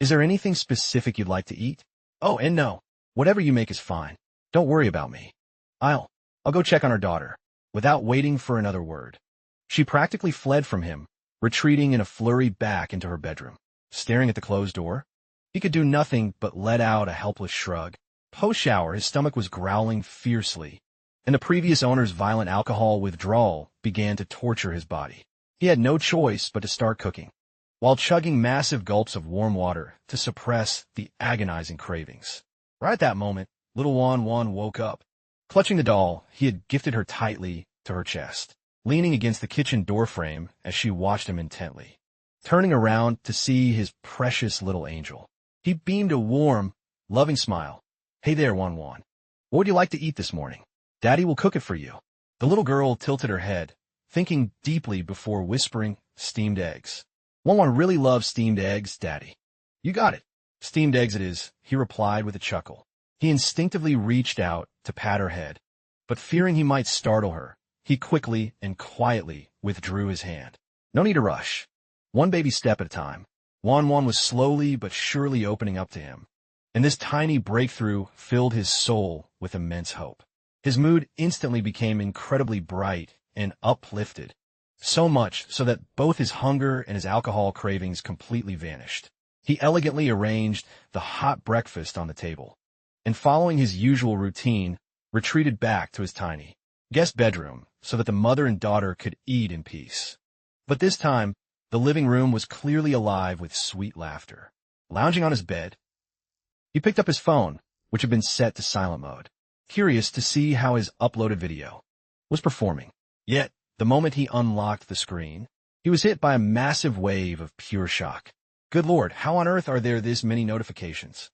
Is there anything specific you'd like to eat? Oh, and no, whatever you make is fine. Don't worry about me. I'll go check on our daughter." Without waiting for another word, she practically fled from him, retreating in a flurry back into her bedroom. Staring at the closed door, he could do nothing but let out a helpless shrug. Post-shower, his stomach was growling fiercely, and the previous owner's violent alcohol withdrawal began to torture his body. He had no choice but to start cooking, while chugging massive gulps of warm water to suppress the agonizing cravings. Right at that moment, little Wan Wan woke up. Clutching the doll, he had gifted her tightly to her chest, leaning against the kitchen doorframe as she watched him intently. Turning around to see his precious little angel, he beamed a warm, loving smile. "Hey there, Wan Wan. What would you like to eat this morning? Daddy will cook it for you." The little girl tilted her head, thinking deeply before whispering, "Steamed eggs. Wan Wan really loves steamed eggs, Daddy." "You got it. Steamed eggs it is," he replied with a chuckle. He instinctively reached out to pat her head, but fearing he might startle her, he quickly and quietly withdrew his hand. No need to rush. One baby step at a time. Wan Wan was slowly but surely opening up to him, and this tiny breakthrough filled his soul with immense hope. His mood instantly became incredibly bright and uplifted, so much so that both his hunger and his alcohol cravings completely vanished. He elegantly arranged the hot breakfast on the table, and following his usual routine, retreated back to his tiny guest bedroom so that the mother and daughter could eat in peace. But this time, the living room was clearly alive with sweet laughter. Lounging on his bed, he picked up his phone, which had been set to silent mode, curious to see how his uploaded video was performing. Yet, the moment he unlocked the screen, he was hit by a massive wave of pure shock. Good Lord, how on earth are there this many notifications?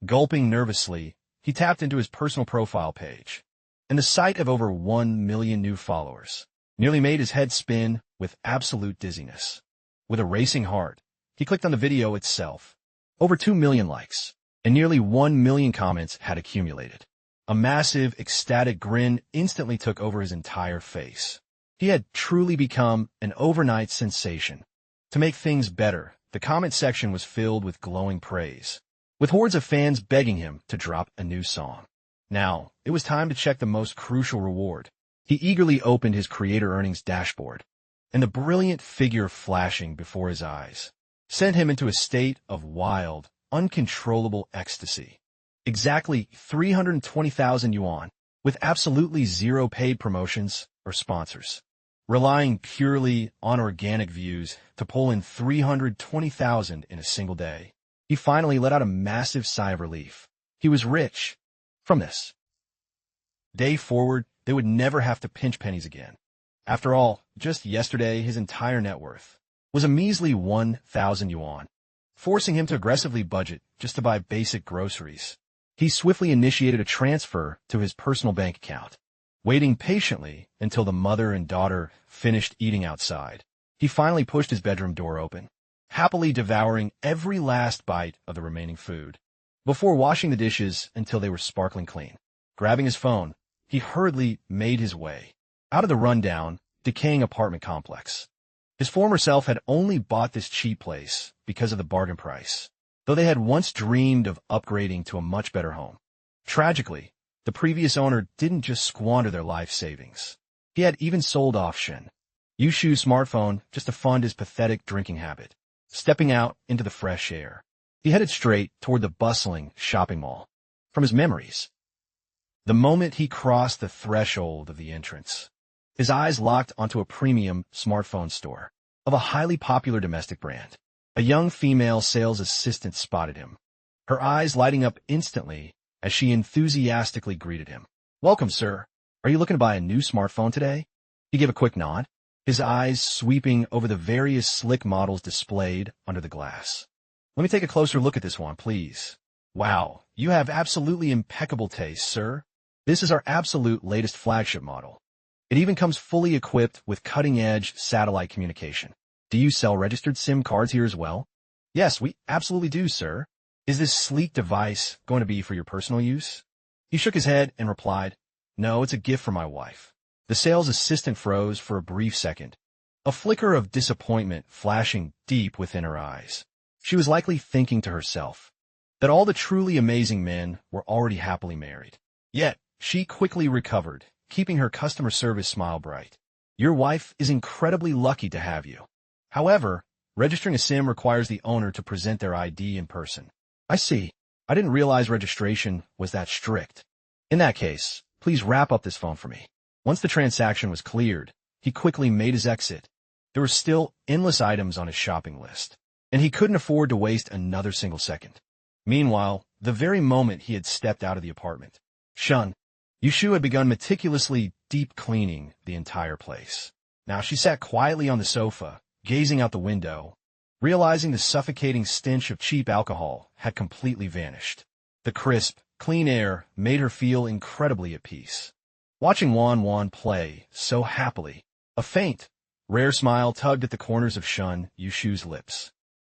Gulping nervously, he tapped into his personal profile page, and the sight of over 1 million new followers nearly made his head spin with absolute dizziness. With a racing heart, he clicked on the video itself. Over 2 million likes, and nearly 1 million comments had accumulated. A massive, ecstatic grin instantly took over his entire face. He had truly become an overnight sensation. To make things better, the comment section was filled with glowing praise, with hordes of fans begging him to drop a new song. Now, it was time to check the most crucial reward. He eagerly opened his creator earnings dashboard, and the brilliant figure flashing before his eyes sent him into a state of wild, uncontrollable ecstasy. Exactly 320,000 yuan, with absolutely zero paid promotions or sponsors. Relying purely on organic views to pull in 320,000 in a single day, he finally let out a massive sigh of relief. He was rich from this day forward. They would never have to pinch pennies again. After all, just yesterday his entire net worth was a measly 1,000 yuan. forcing him to aggressively budget just to buy basic groceries. He swiftly initiated a transfer to his personal bank account, waiting patiently until the mother and daughter finished eating outside. He finally pushed his bedroom door open, happily devouring every last bite of the remaining food, before washing the dishes until they were sparkling clean. Grabbing his phone, he hurriedly made his way out of the rundown, decaying apartment complex. His former self had only bought this cheap place because of the bargain price, though they had once dreamed of upgrading to a much better home. Tragically, the previous owner didn't just squander their life savings. He had even sold off Shen Yushu's smartphone just to fund his pathetic drinking habit. Stepping out into the fresh air, he headed straight toward the bustling shopping mall. From his memories, the moment he crossed the threshold of the entrance, his eyes locked onto a premium smartphone store of a highly popular domestic brand. A young female sales assistant spotted him, her eyes lighting up instantly as she enthusiastically greeted him. "Welcome, sir. Are you looking to buy a new smartphone today?" He gave a quick nod, his eyes sweeping over the various slick models displayed under the glass. "Let me take a closer look at this one, please. Wow, you have absolutely impeccable taste, sir. This is our absolute latest flagship model. It even comes fully equipped with cutting-edge satellite communication. Do you sell registered SIM cards here as well?" "Yes, we absolutely do, sir. Is this sleek device going to be for your personal use?" He shook his head and replied, "No, it's a gift for my wife." The sales assistant froze for a brief second, a flicker of disappointment flashing deep within her eyes. She was likely thinking to herself that all the truly amazing men were already happily married. Yet, she quickly recovered, keeping her customer service smile bright. "Your wife is incredibly lucky to have you. However, registering a SIM requires the owner to present their ID in person." "I see. I didn't realize registration was that strict. In that case, please wrap up this phone for me." Once the transaction was cleared, he quickly made his exit. There were still endless items on his shopping list, and he couldn't afford to waste another single second. Meanwhile, the very moment he had stepped out of the apartment, Shen Yushu had begun meticulously deep cleaning the entire place. Now she sat quietly on the sofa, gazing out the window, realizing the suffocating stench of cheap alcohol had completely vanished. The crisp, clean air made her feel incredibly at peace. Watching Wan play so happily, a faint, rare smile tugged at the corners of Shen Yushu's lips.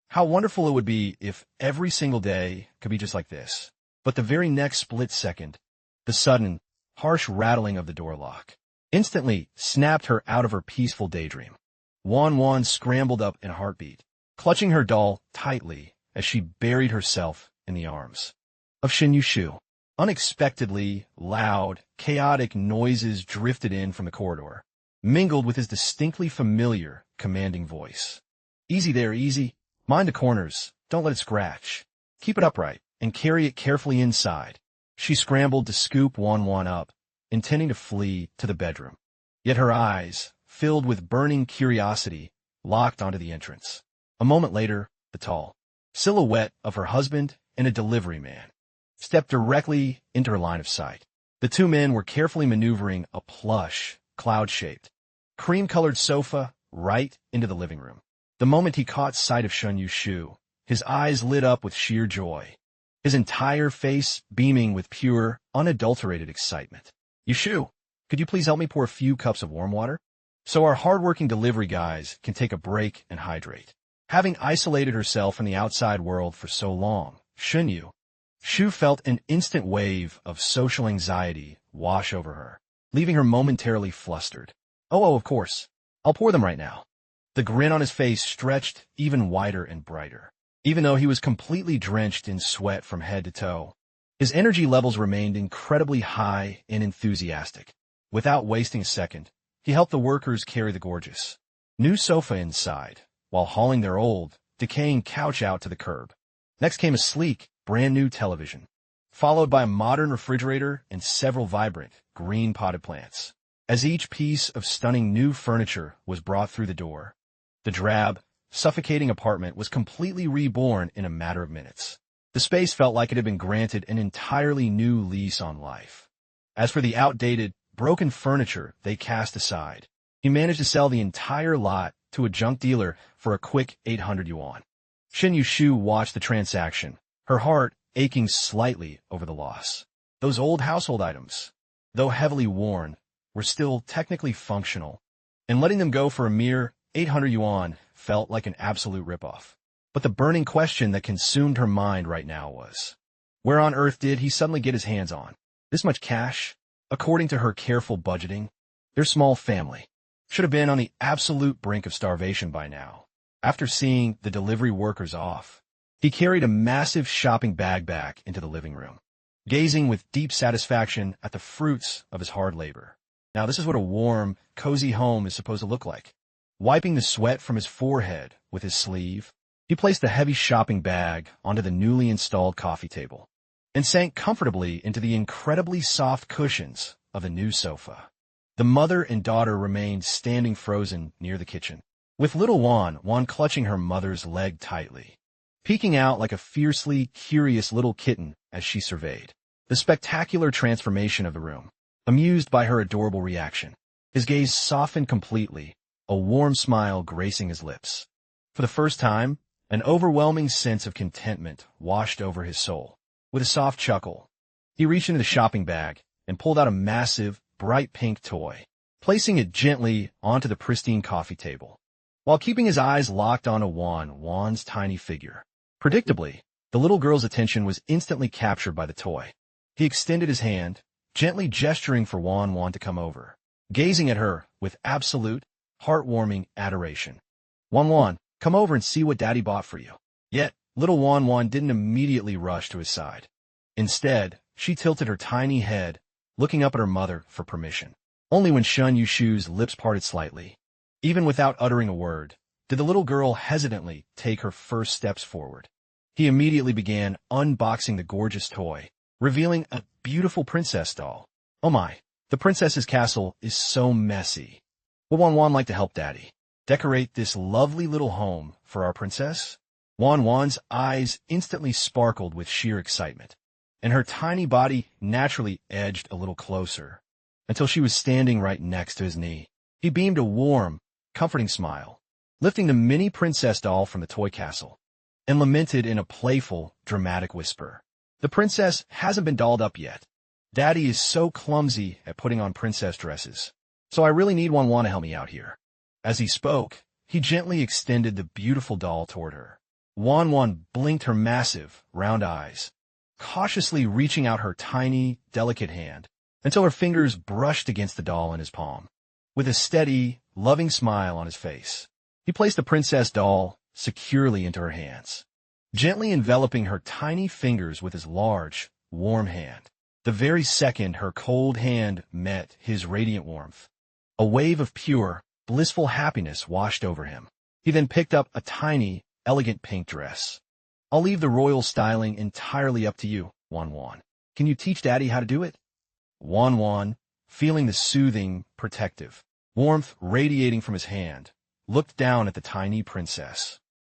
How wonderful it would be if every single day could be just like this. But the very next split second, the sudden, harsh rattling of the door lock instantly snapped her out of her peaceful daydream. Wan scrambled up in a heartbeat, clutching her doll tightly as she buried herself in the arms of Shen Yushu. Unexpectedly, loud, chaotic noises drifted in from the corridor, mingled with his distinctly familiar, commanding voice. "Easy there, easy. Mind the corners. Don't let it scratch. Keep it upright and carry it carefully inside." She scrambled to scoop Wan up, intending to flee to the bedroom. Yet her eyes, filled with burning curiosity, locked onto the entrance. A moment later, the tall silhouette of her husband and a delivery man stepped directly into her line of sight. The two men were carefully maneuvering a plush, cloud-shaped, cream-colored sofa right into the living room. The moment he caught sight of Shen Yushu, his eyes lit up with sheer joy, his entire face beaming with pure, unadulterated excitement. "Yushu, could you please help me pour a few cups of warm water, so our hard-working delivery guys can take a break and hydrate?" Having isolated herself from the outside world for so long, Shen Yushu felt an instant wave of social anxiety wash over her, leaving her momentarily flustered. Oh, of course. I'll pour them right now." The grin on his face stretched even wider and brighter. Even though he was completely drenched in sweat from head to toe, his energy levels remained incredibly high and enthusiastic. Without wasting a second, he helped the workers carry the gorgeous new sofa inside, while hauling their old, decaying couch out to the curb. Next came a sleek, brand-new television, followed by a modern refrigerator and several vibrant, green potted plants. As each piece of stunning new furniture was brought through the door, the drab, suffocating apartment was completely reborn in a matter of minutes. The space felt like it had been granted an entirely new lease on life. As for the outdated, broken furniture they cast aside, he managed to sell the entire lot to a junk dealer for a quick 800 yuan. Shen Yushu watched the transaction, her heart aching slightly over the loss. Those old household items, though heavily worn, were still technically functional, and letting them go for a mere 800 yuan felt like an absolute ripoff. But the burning question that consumed her mind right now was, where on earth did he suddenly get his hands on this much cash? According to her careful budgeting, their small family should have been on the absolute brink of starvation by now. After seeing the delivery workers off, he carried a massive shopping bag back into the living room, gazing with deep satisfaction at the fruits of his hard labor. Now this is what a warm, cozy home is supposed to look like. Wiping the sweat from his forehead with his sleeve, he placed the heavy shopping bag onto the newly installed coffee table and sank comfortably into the incredibly soft cushions of the new sofa. The mother and daughter remained standing frozen near the kitchen, with little Wan clutching her mother's leg tightly, peeking out like a fiercely curious little kitten as she surveyed the spectacular transformation of the room. Amused by her adorable reaction, his gaze softened completely, a warm smile gracing his lips. For the first time, an overwhelming sense of contentment washed over his soul. With a soft chuckle, he reached into the shopping bag and pulled out a massive, bright pink toy, placing it gently onto the pristine coffee table, while keeping his eyes locked onto Wan's tiny figure. Predictably, the little girl's attention was instantly captured by the toy. He extended his hand, gently gesturing for Wan to come over, gazing at her with absolute, heartwarming adoration. Wan, come over and see what Daddy bought for you. Yet, little Wan didn't immediately rush to his side. Instead, she tilted her tiny head, looking up at her mother for permission. Only when Shen Yushu's lips parted slightly, even without uttering a word, did the little girl hesitantly take her first steps forward. He immediately began unboxing the gorgeous toy, revealing a beautiful princess doll. Oh my, the princess's castle is so messy. Would Wan like to help Daddy decorate this lovely little home for our princess? Wan's eyes instantly sparkled with sheer excitement, and her tiny body naturally edged a little closer, until she was standing right next to his knee. He beamed a warm, comforting smile, lifting the mini princess doll from the toy castle, and lamented in a playful, dramatic whisper. The princess hasn't been dolled up yet. Daddy is so clumsy at putting on princess dresses, so I really need Wan to help me out here. As he spoke, he gently extended the beautiful doll toward her. Wan blinked her massive, round eyes, cautiously reaching out her tiny, delicate hand until her fingers brushed against the doll in his palm. With a steady, loving smile on his face, he placed the princess doll securely into her hands, gently enveloping her tiny fingers with his large, warm hand. The very second her cold hand met his radiant warmth, a wave of pure, blissful happiness washed over him. He then picked up a tiny, elegant pink dress. I'll leave the royal styling entirely up to you, Wan. Can you teach Daddy how to do it? Wan, feeling the soothing, protective warmth radiating from his hand, looked down at the tiny princess,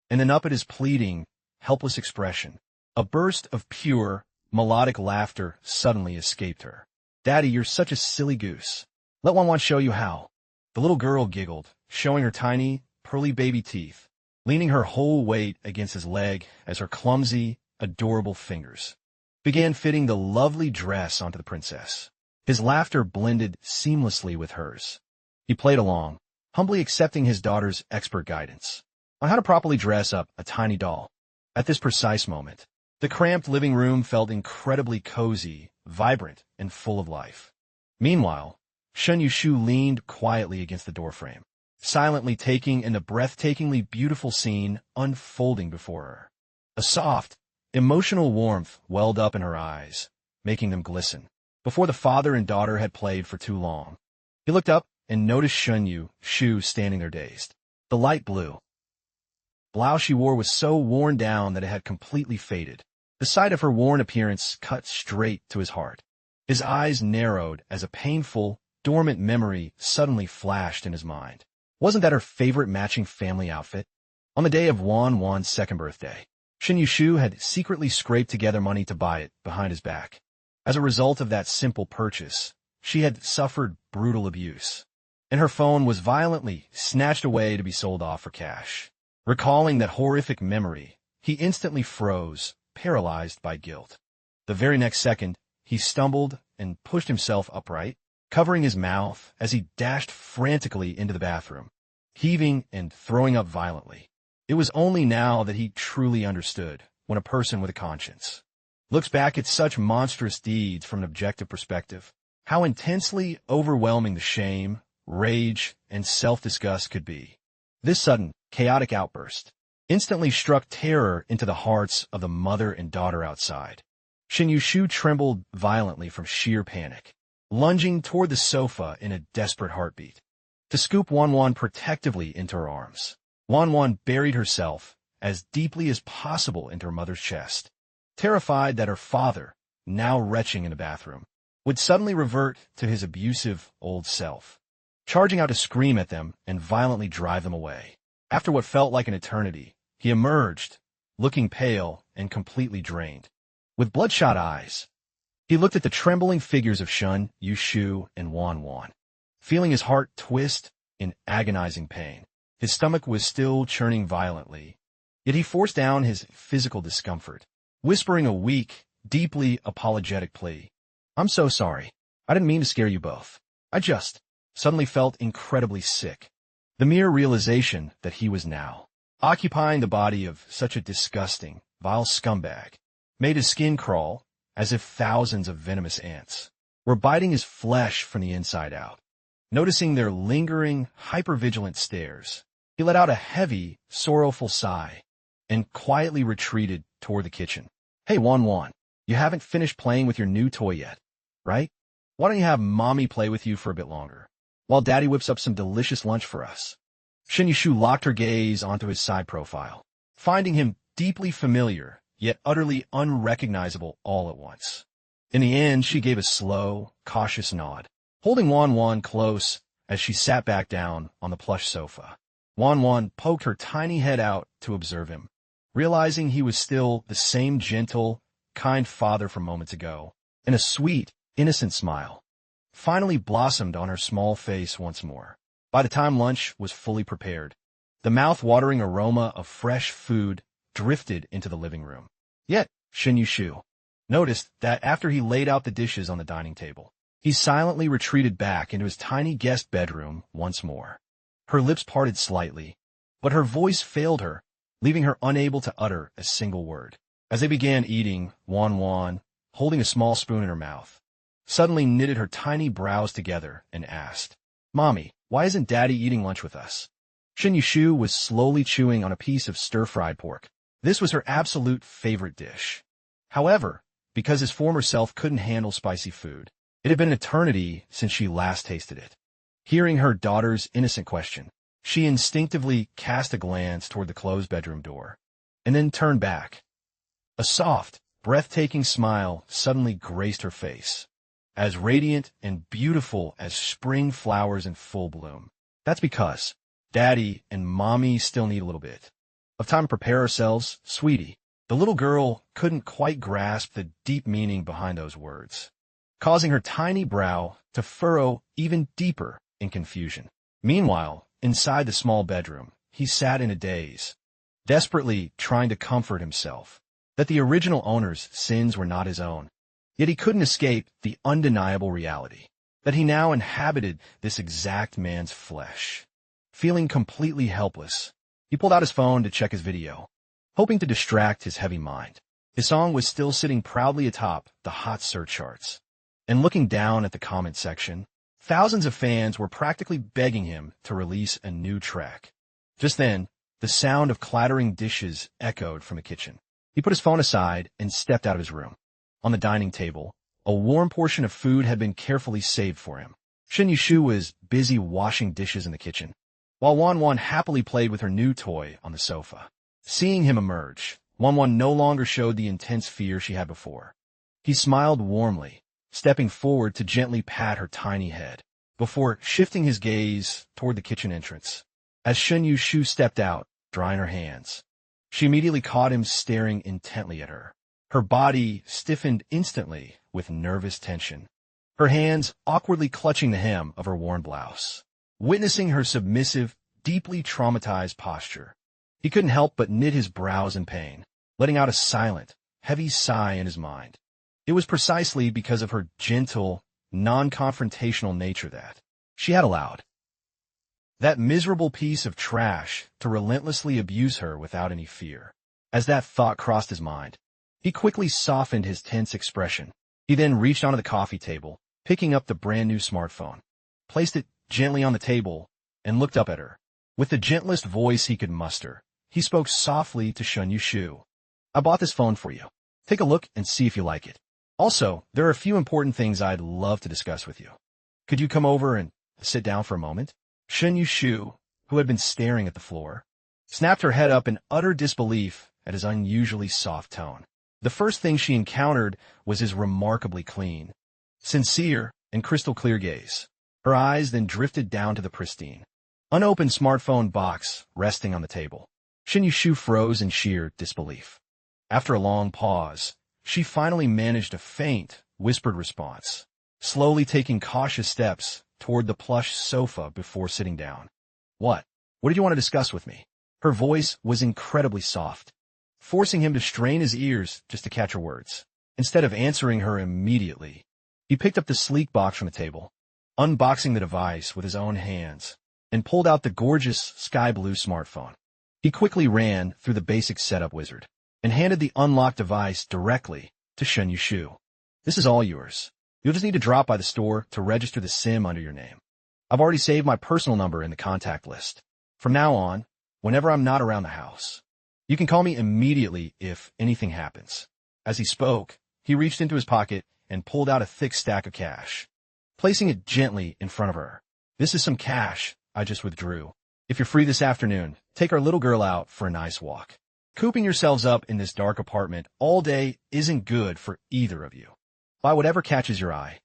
and then up at his pleading, helpless expression. A burst of pure, melodic laughter suddenly escaped her. Daddy, you're such a silly goose. Let Wan show you how. The little girl giggled, showing her tiny, pearly baby teeth, leaning her whole weight against his leg as her clumsy, adorable fingers began fitting the lovely dress onto the princess. His laughter blended seamlessly with hers. He played along, humbly accepting his daughter's expert guidance on how to properly dress up a tiny doll. At this precise moment, the cramped living room felt incredibly cozy, vibrant, and full of life. Meanwhile, Shen Yushu leaned quietly against the doorframe, silently taking in the breathtakingly beautiful scene unfolding before her. A soft, emotional warmth welled up in her eyes, making them glisten. Before the father and daughter had played for too long, he looked up and noticed Shen Yushu standing there dazed. The light blue blouse she wore was so worn down that it had completely faded. The sight of her worn appearance cut straight to his heart. His eyes narrowed as a painful, dormant memory suddenly flashed in his mind. Wasn't that her favorite matching family outfit? On the day of Wan's second birthday, Shen Yushu had secretly scraped together money to buy it behind his back. As a result of that simple purchase, she had suffered brutal abuse, and her phone was violently snatched away to be sold off for cash. Recalling that horrific memory, He instantly froze, paralyzed by guilt. The very next second, he stumbled and pushed himself upright, covering his mouth as he dashed frantically into the bathroom, heaving and throwing up violently. It was only now that he truly understood when a person with a conscience looks back at such monstrous deeds from an objective perspective, how intensely overwhelming the shame, rage, and self-disgust could be. This sudden, chaotic outburst instantly struck terror into the hearts of the mother and daughter outside. Shin Yushu trembled violently from sheer panic, lunging toward the sofa in a desperate heartbeat to scoop Wanwan protectively into her arms. Wanwan buried herself as deeply as possible into her mother's chest, terrified that her father, now retching in a bathroom, would suddenly revert to his abusive old self, charging out to scream at them and violently drive them away. After what felt like an eternity, he emerged, looking pale and completely drained. With bloodshot eyes, he looked at the trembling figures of Shun, Yushu, and Wanwan, feeling his heart twist in agonizing pain. His stomach was still churning violently, yet he forced down his physical discomfort, whispering a weak, deeply apologetic plea. "I'm so sorry. I didn't mean to scare you both. I just suddenly felt incredibly sick." The mere realization that he was now occupying the body of such a disgusting, vile scumbag made his skin crawl as if thousands of venomous ants were biting his flesh from the inside out. Noticing their lingering, hypervigilant stares, he let out a heavy, sorrowful sigh and quietly retreated toward the kitchen. "Hey, Wanwan, you haven't finished playing with your new toy yet, right? Why don't you have Mommy play with you for a bit longer, while Daddy whips up some delicious lunch for us?" Shin Yushu locked her gaze onto his side profile, finding him deeply familiar, yet utterly unrecognizable all at once. In the end, she gave a slow, cautious nod, holding Wanwan close as she sat back down on the plush sofa. Wanwan poked her tiny head out to observe him, realizing he was still the same gentle, kind father from moments ago, and a sweet, innocent smile finally blossomed on her small face once more. By the time lunch was fully prepared, the mouth-watering aroma of fresh food drifted into the living room. Yet, Shin Yushu noticed that after he laid out the dishes on the dining table, he silently retreated back into his tiny guest bedroom once more. Her lips parted slightly, but her voice failed her, leaving her unable to utter a single word. As they began eating, Wanwan, holding a small spoon in her mouth, suddenly knitted her tiny brows together and asked, "Mommy, why isn't Daddy eating lunch with us?" Shin Yushu was slowly chewing on a piece of stir-fried pork. This was her absolute favorite dish. However, because his former self couldn't handle spicy food, it had been an eternity since she last tasted it. Hearing her daughter's innocent question, she instinctively cast a glance toward the closed bedroom door, and then turned back. A soft, breathtaking smile suddenly graced her face, as radiant and beautiful as spring flowers in full bloom. "That's because Daddy and Mommy still need a little bit of time to prepare ourselves, sweetie." The little girl couldn't quite grasp the deep meaning behind those words, causing her tiny brow to furrow even deeper in confusion. Meanwhile, inside the small bedroom, he sat in a daze, desperately trying to comfort himself that the original owner's sins were not his own. Yet he couldn't escape the undeniable reality that he now inhabited this exact man's flesh. Feeling completely helpless, he pulled out his phone to check his video, hoping to distract his heavy mind. His song was still sitting proudly atop the hot search charts. And looking down at the comment section, thousands of fans were practically begging him to release a new track. Just then, the sound of clattering dishes echoed from the kitchen. He put his phone aside and stepped out of his room. On the dining table, a warm portion of food had been carefully saved for him. Shin Yushu was busy washing dishes in the kitchen, while Wanwan happily played with her new toy on the sofa. Seeing him emerge, Wanwan no longer showed the intense fear she had before. He smiled warmly, stepping forward to gently pat her tiny head, before shifting his gaze toward the kitchen entrance. As Shin Yushu stepped out, drying her hands, she immediately caught him staring intently at her. Her body stiffened instantly with nervous tension, her hands awkwardly clutching the hem of her worn blouse. Witnessing her submissive, deeply traumatized posture, he couldn't help but knit his brows in pain. letting out a silent, heavy sigh in his mind. It was precisely because of her gentle, non-confrontational nature that she had allowed that miserable piece of trash to relentlessly abuse her without any fear. As that thought crossed his mind, he quickly softened his tense expression. He then reached onto the coffee table, picking up the brand-new smartphone, placed it gently on the table, and looked up at her. With the gentlest voice he could muster, he spoke softly to Shun Yushu. "I bought this phone for you. Take a look and see if you like it. Also, there are a few important things I'd love to discuss with you. Could you come over and sit down for a moment?" Shun Yushu, who had been staring at the floor, snapped her head up in utter disbelief at his unusually soft tone. The first thing she encountered was his remarkably clean, sincere, and crystal-clear gaze. Her eyes then drifted down to the pristine, unopened smartphone box resting on the table. Shun Yushu froze in sheer disbelief. After a long pause, she finally managed a faint, whispered response, slowly taking cautious steps toward the plush sofa before sitting down. What did you want to discuss with me?" Her voice was incredibly soft, forcing him to strain his ears just to catch her words. Instead of answering her immediately, he picked up the sleek box from the table, unboxing the device with his own hands, and pulled out the gorgeous sky blue smartphone. He quickly ran through the basic setup wizard and handed the unlocked device directly to Shun Yushu. "This is all yours. You'll just need to drop by the store to register the SIM under your name. I've already saved my personal number in the contact list. From now on, whenever I'm not around the house, you can call me immediately if anything happens." As he spoke, he reached into his pocket and pulled out a thick stack of cash, placing it gently in front of her. "This is some cash I just withdrew. If you're free this afternoon, take our little girl out for a nice walk. Cooping yourselves up in this dark apartment all day isn't good for either of you. Buy whatever catches your eye,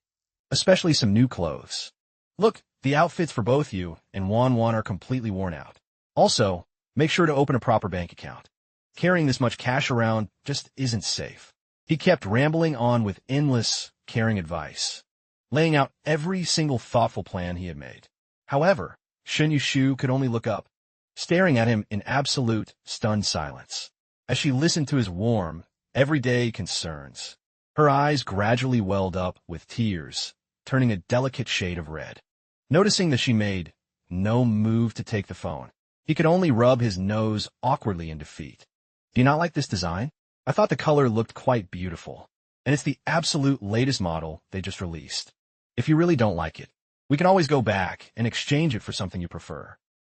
especially some new clothes. Look, the outfits for both you and Wan are completely worn out. Also, make sure to open a proper bank account. Carrying this much cash around just isn't safe." He kept rambling on with endless, caring advice, laying out every single thoughtful plan he had made. However, Shun Yushu could only look up, staring at him in absolute, stunned silence. As she listened to his warm, everyday concerns, her eyes gradually welled up with tears, turning a delicate shade of red. Noticing that she made no move to take the phone, he could only rub his nose awkwardly in defeat. "Do you not like this design? I thought the color looked quite beautiful, and it's the absolute latest model they just released. If you really don't like it, we can always go back and exchange it for something you prefer."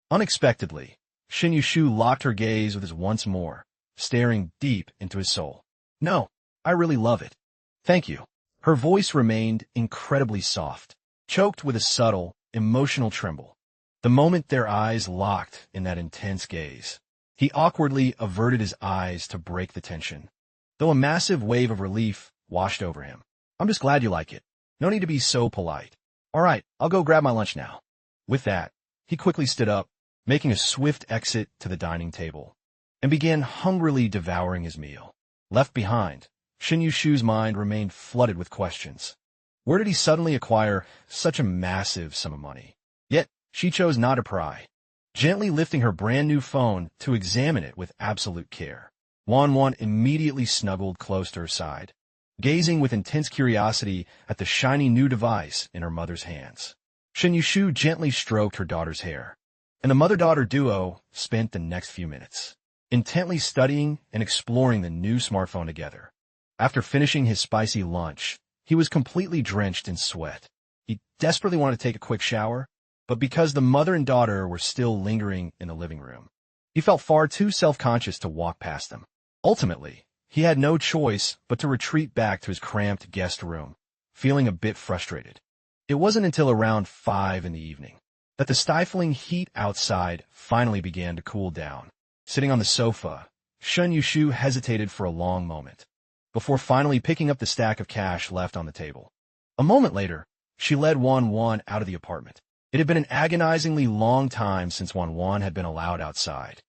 Unexpectedly, Shun Yushu locked her gaze with his once more, staring deep into his soul. "No, I really love it. Thank you." Her voice remained incredibly soft, choked with a subtle, emotional tremble. The moment their eyes locked in that intense gaze, he awkwardly averted his eyes to break the tension, though a massive wave of relief washed over him. "I'm just glad you like it. No need to be so polite. All right, I'll go grab my lunch now." With that, he quickly stood up, making a swift exit to the dining table, and began hungrily devouring his meal. Left behind, Shun Yushu's mind remained flooded with questions. Where did he suddenly acquire such a massive sum of money? Yet, she chose not to pry, gently lifting her brand-new phone to examine it with absolute care. Wan immediately snuggled close to her side, gazing with intense curiosity at the shiny new device in her mother's hands. Shun Yushu gently stroked her daughter's hair, and the mother-daughter duo spent the next few minutes intently studying and exploring the new smartphone together. After finishing his spicy lunch, he was completely drenched in sweat. He desperately wanted to take a quick shower, but because the mother and daughter were still lingering in the living room, he felt far too self-conscious to walk past them. Ultimately, he had no choice but to retreat back to his cramped guest room, feeling a bit frustrated. It wasn't until around 5 in the evening that the stifling heat outside finally began to cool down. Sitting on the sofa, Shun Yushu hesitated for a long moment, before finally picking up the stack of cash left on the table. A moment later, she led Wan out of the apartment. It had been an agonizingly long time since Wan had been allowed outside.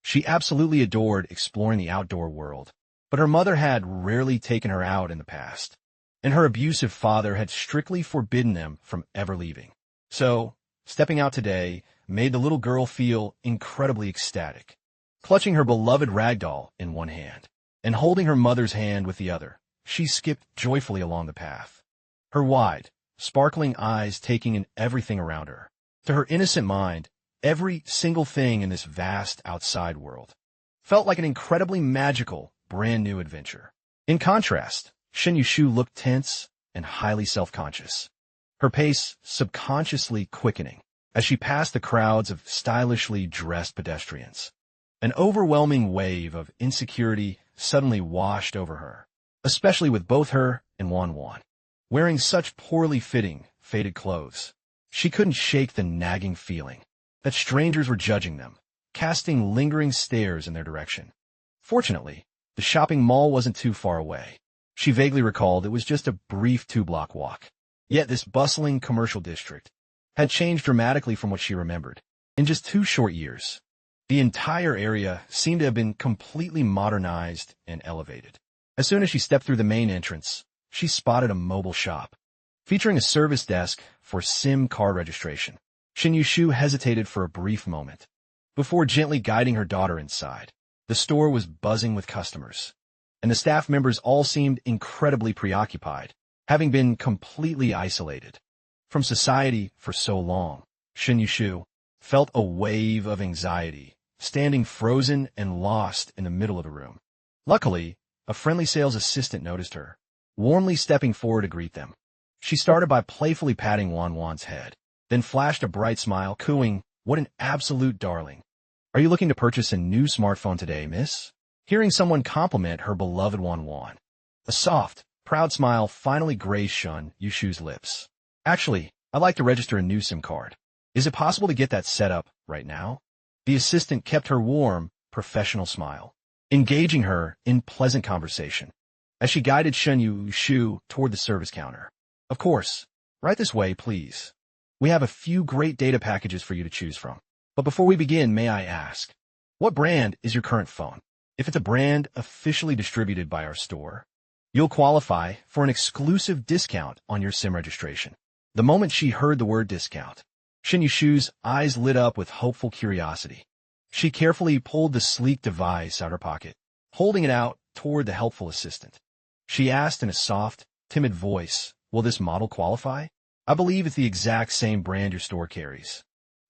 She absolutely adored exploring the outdoor world, but her mother had rarely taken her out in the past, and her abusive father had strictly forbidden them from ever leaving. So, stepping out today made the little girl feel incredibly ecstatic, clutching her beloved ragdoll in one hand. and holding her mother's hand with the other, she skipped joyfully along the path, her wide, sparkling eyes taking in everything around her. To her innocent mind, every single thing in this vast outside world felt like an incredibly magical, brand-new adventure. In contrast, Shen Yushu looked tense and highly self-conscious, her pace subconsciously quickening as she passed the crowds of stylishly dressed pedestrians. An overwhelming wave of insecurity suddenly washed over her, especially with both her and Wanwan wearing such poorly fitting, faded clothes. She couldn't shake the nagging feeling that strangers were judging them, casting lingering stares in their direction. Fortunately, the shopping mall wasn't too far away. She vaguely recalled it was just a brief 2-block walk. Yet this bustling commercial district had changed dramatically from what she remembered. In just 2 short years, the entire area seemed to have been completely modernized and elevated. As soon as she stepped through the main entrance, she spotted a mobile shop featuring a service desk for SIM card registration. Shen Yushu hesitated for a brief moment before gently guiding her daughter inside. The store was buzzing with customers, and the staff members all seemed incredibly preoccupied, having been completely isolated from society for so long. Shen Yushu felt a wave of anxiety, standing frozen and lost in the middle of the room. Luckily, a friendly sales assistant noticed her, warmly stepping forward to greet them. She started by playfully patting Wanwan's head, then flashed a bright smile, cooing, "What an absolute darling. Are you looking to purchase a new smartphone today, miss?" Hearing someone compliment her beloved Wanwan, a soft, proud smile finally graced Shen Yushu's lips. "Actually, I'd like to register a new SIM card. Is it possible to get that set up right now?" The assistant kept her warm, professional smile, engaging her in pleasant conversation as she guided Shen Yushu toward the service counter. "Of course. Right this way, please. We have a few great data packages for you to choose from. But before we begin, may I ask, what brand is your current phone? If it's a brand officially distributed by our store, you'll qualify for an exclusive discount on your SIM registration." The moment she heard the word discount, Shen Yushu's eyes lit up with hopeful curiosity. She carefully pulled the sleek device out of her pocket, holding it out toward the helpful assistant. She asked in a soft, timid voice, "Will this model qualify? I believe it's the exact same brand your store carries,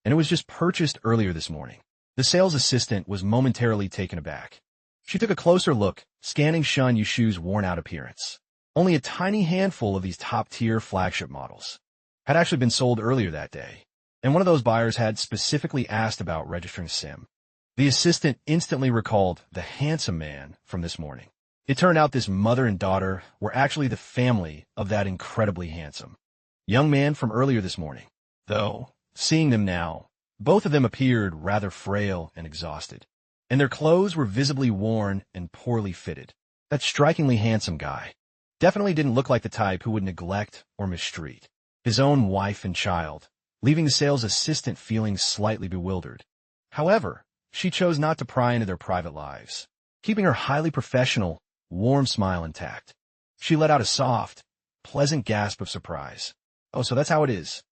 and it was just purchased earlier this morning." The sales assistant was momentarily taken aback. She took a closer look, scanning Shen Yushu's worn-out appearance. Only a tiny handful of these top-tier flagship models had actually been sold earlier that day, and one of those buyers had specifically asked about registering SIM. The assistant instantly recalled the handsome man from this morning. It turned out this mother and daughter were actually the family of that incredibly handsome young man from earlier this morning. Though, seeing them now, both of them appeared rather frail and exhausted, and their clothes were visibly worn and poorly fitted. That strikingly handsome guy definitely didn't look like the type who would neglect or mistreat his own wife and child, leaving the sales assistant feeling slightly bewildered. However, she chose not to pry into their private lives, keeping her highly professional, warm smile intact. She let out a soft, pleasant gasp of surprise. "Oh, so that's how it is.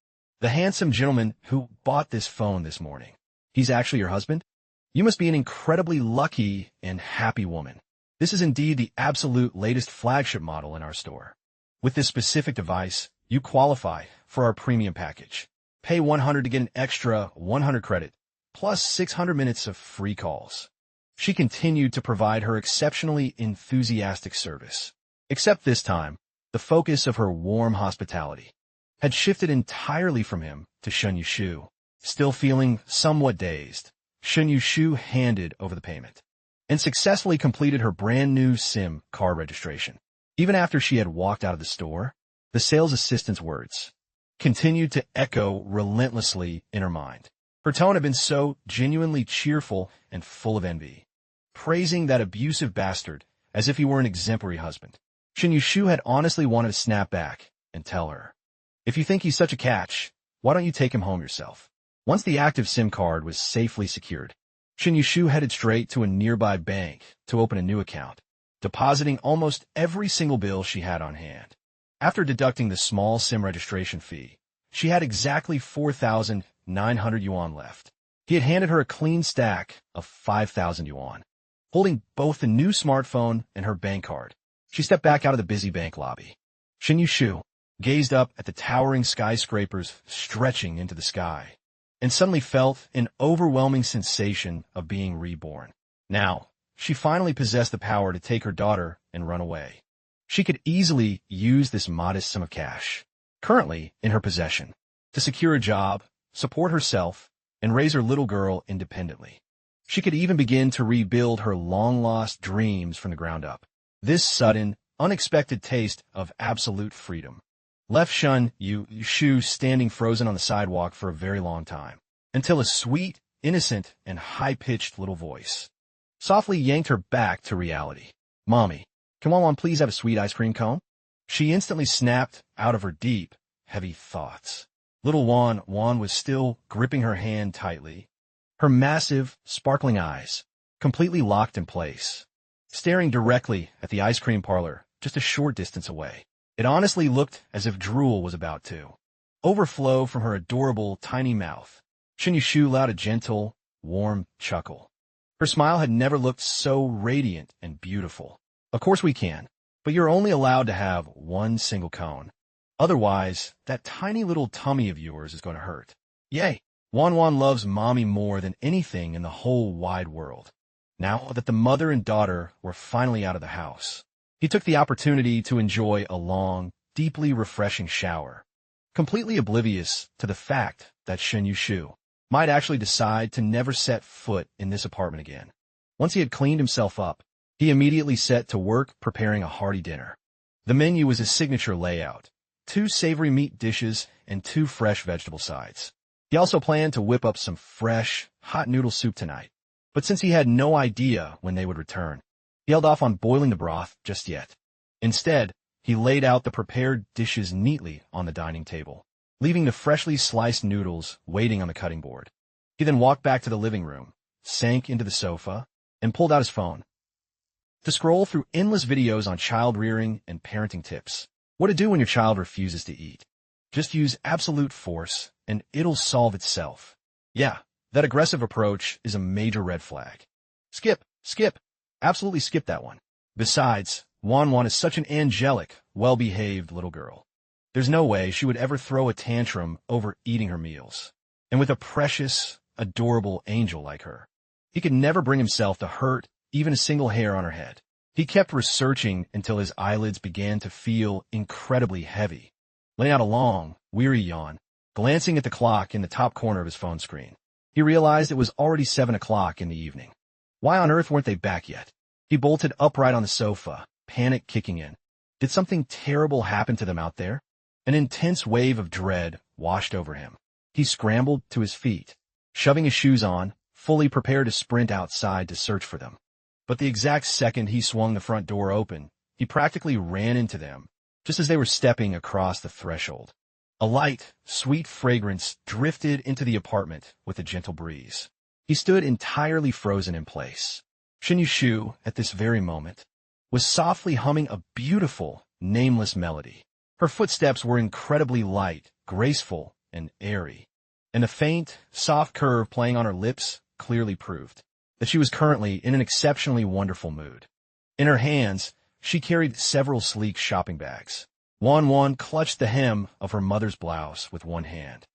The handsome gentleman who bought this phone this morning, he's actually your husband? You must be an incredibly lucky and happy woman. This is indeed the absolute latest flagship model in our store. With this specific device, you qualify for our premium package. Pay $100 to get an extra 100 credit, plus 600 minutes of free calls." She continued to provide her exceptionally enthusiastic service. Except this time, the focus of her warm hospitality had shifted entirely from him to Shen Yushu. Still feeling somewhat dazed, Shen Yushu handed over the payment and successfully completed her brand-new SIM card registration. Even after she had walked out of the store, the sales assistant's words continued to echo relentlessly in her mind. Her tone had been so genuinely cheerful and full of envy, praising that abusive bastard as if he were an exemplary husband. Shen Yushu had honestly wanted to snap back and tell her, "If you think he's such a catch, why don't you take him home yourself?" Once the active SIM card was safely secured, Shen Yushu headed straight to a nearby bank to open a new account, depositing almost every single bill she had on hand. After deducting the small SIM registration fee, she had exactly 4,900 yuan left. He had handed her a clean stack of 5,000 yuan. holding both the new smartphone and her bank card. She stepped back out of the busy bank lobby. Shin Shu gazed up at the towering skyscrapers stretching into the sky, and suddenly felt an overwhelming sensation of being reborn. Now, she finally possessed the power to take her daughter and run away. She could easily use this modest sum of cash, currently in her possession, to secure a job, support herself, and raise her little girl independently. She could even begin to rebuild her long-lost dreams from the ground up. This sudden, unexpected taste of absolute freedom left Shin Shu standing frozen on the sidewalk for a very long time, until a sweet, innocent, and high-pitched little voice softly yanked her back to reality. "Mommy, can Wan please have a sweet ice cream cone?" She instantly snapped out of her deep, heavy thoughts. Little Wan was still gripping her hand tightly, her massive, sparkling eyes completely locked in place, staring directly at the ice cream parlor just a short distance away. It honestly looked as if drool was about to overflow from her adorable, tiny mouth. Shin Shu let out a gentle, warm chuckle. Her smile had never looked so radiant and beautiful. "Of course we can, but you're only allowed to have one single cone. Otherwise, that tiny little tummy of yours is going to hurt." Yay! Wan loves Mommy more than anything in the whole wide world. Now that the mother and daughter were finally out of the house, he took the opportunity to enjoy a long, deeply refreshing shower, completely oblivious to the fact that Shin Shu might actually decide to never set foot in this apartment again. Once he had cleaned himself up, he immediately set to work preparing a hearty dinner. The menu was his signature layout: 2 savory meat dishes and 2 fresh vegetable sides. He also planned to whip up some fresh, hot noodle soup tonight, but since he had no idea when they would return, he held off on boiling the broth just yet. Instead, he laid out the prepared dishes neatly on the dining table, leaving the freshly sliced noodles waiting on the cutting board. He then walked back to the living room, sank into the sofa, and pulled out his phone to scroll through endless videos on child rearing and parenting tips. What to do when your child refuses to eat. Just use absolute force, and it'll solve itself. Yeah, that aggressive approach is a major red flag. Skip. Absolutely skip that one. Besides, Wan is such an angelic, well-behaved little girl. There's no way she would ever throw a tantrum over eating her meals. And with a precious, adorable angel like her, he could never bring himself to hurt even a single hair on her head. He kept researching until his eyelids began to feel incredibly heavy, letting out a long, weary yawn. Glancing at the clock in the top corner of his phone screen, he realized it was already 7 o'clock in the evening. Why on earth weren't they back yet? He bolted upright on the sofa, panic kicking in. Did something terrible happen to them out there? An intense wave of dread washed over him. He scrambled to his feet, shoving his shoes on, fully prepared to sprint outside to search for them. But the exact second he swung the front door open, he practically ran into them, just as they were stepping across the threshold. A light, sweet fragrance drifted into the apartment with a gentle breeze. He stood entirely frozen in place. Shin Shu, at this very moment, was softly humming a beautiful, nameless melody. Her footsteps were incredibly light, graceful, and airy, and the faint, soft curve playing on her lips clearly proved that she was currently in an exceptionally wonderful mood. In her hands, she carried several sleek shopping bags. Wan clutched the hem of her mother's blouse with one hand,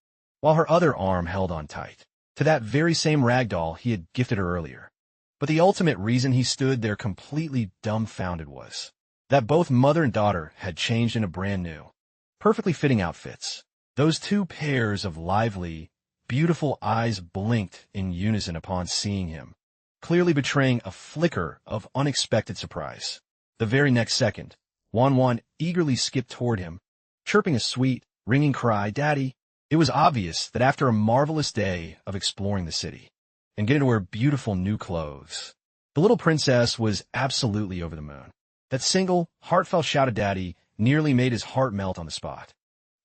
while her other arm held on tight to that very same rag doll he had gifted her earlier. But the ultimate reason he stood there completely dumbfounded was that both mother and daughter had changed into brand new, perfectly fitting outfits. Those 2 pairs of lively, beautiful eyes blinked in unison upon seeing him, clearly betraying a flicker of unexpected surprise. The very next second, Wan eagerly skipped toward him, chirping a sweet, ringing cry, "Daddy!" It was obvious that after a marvelous day of exploring the city and getting to wear beautiful new clothes, the little princess was absolutely over the moon. That single, heartfelt shout of "Daddy" nearly made his heart melt on the spot.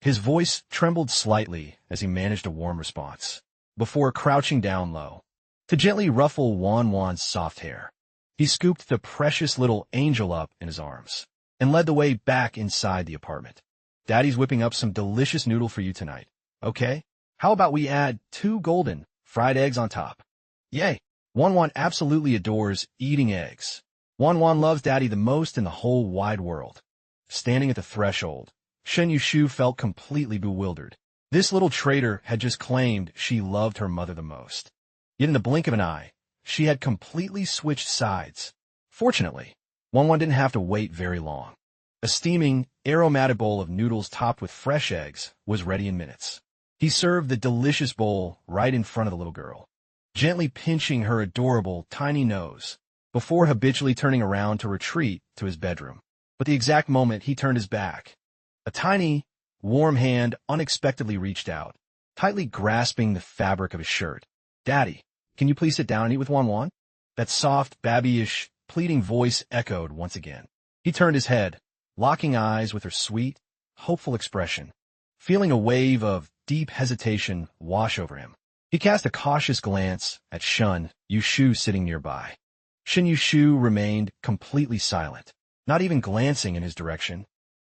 His voice trembled slightly as he managed a warm response, before crouching down low to gently ruffle Wan's soft hair. He scooped the precious little angel up in his arms and led the way back inside the apartment. "Daddy's whipping up some delicious noodle for you tonight, okay? How about we add 2 golden fried eggs on top?" "Yay!" Wan Wan absolutely adores eating eggs. Wan Wan loves Daddy the most in the whole wide world. Standing at the threshold, Shen Yushu felt completely bewildered. This little traitor had just claimed she loved her mother the most. Yet in the blink of an eye, she had completely switched sides. Fortunately, Wan Wan didn't have to wait very long. A steaming, aromatic bowl of noodles topped with fresh eggs was ready in minutes. He served the delicious bowl right in front of the little girl, gently pinching her adorable, tiny nose, before habitually turning around to retreat to his bedroom. But the exact moment he turned his back, a tiny, warm hand unexpectedly reached out, tightly grasping the fabric of his shirt. "Daddy, can you please sit down and eat with Wan Wan?" That soft, babyish, pleading voice echoed once again. He turned his head, locking eyes with her sweet, hopeful expression, feeling a wave of deep hesitation wash over him. He cast a cautious glance at Shen Yushu sitting nearby. Shen Yushu remained completely silent, not even glancing in his direction,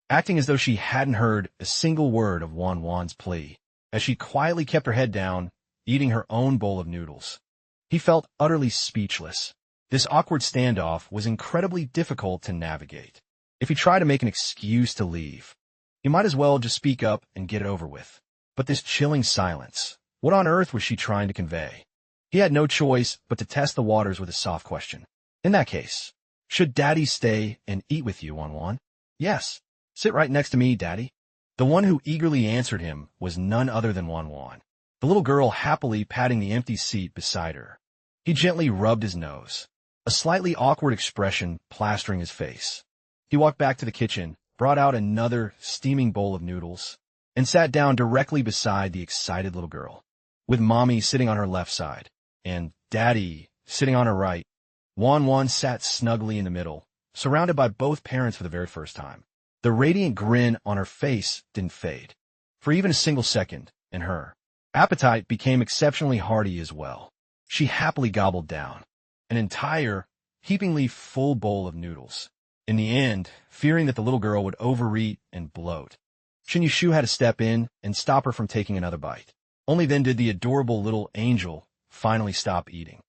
acting as though she hadn't heard a single word of Wan Wan's plea, as she quietly kept her head down, eating her own bowl of noodles. He felt utterly speechless. This awkward standoff was incredibly difficult to navigate. If he tried to make an excuse to leave, he might as well just speak up and get it over with. But this chilling silence, what on earth was she trying to convey? He had no choice but to test the waters with a soft question. "In that case, should Daddy stay and eat with you, Wan Wan?" "Yes. Sit right next to me, Daddy." The one who eagerly answered him was none other than Wan Wan, the little girl happily patting the empty seat beside her. He gently rubbed his nose, a slightly awkward expression plastering his face. He walked back to the kitchen, brought out another steaming bowl of noodles, and sat down directly beside the excited little girl. With Mommy sitting on her left side, and Daddy sitting on her right, Wan Wan sat snugly in the middle, surrounded by both parents for the very first time. The radiant grin on her face didn't fade, for even a single second, and her appetite became exceptionally hearty as well. She happily gobbled down an entire, heapingly full bowl of noodles. In the end, fearing that the little girl would overeat and bloat, Shen Yushu had to step in and stop her from taking another bite. Only then did the adorable little angel finally stop eating.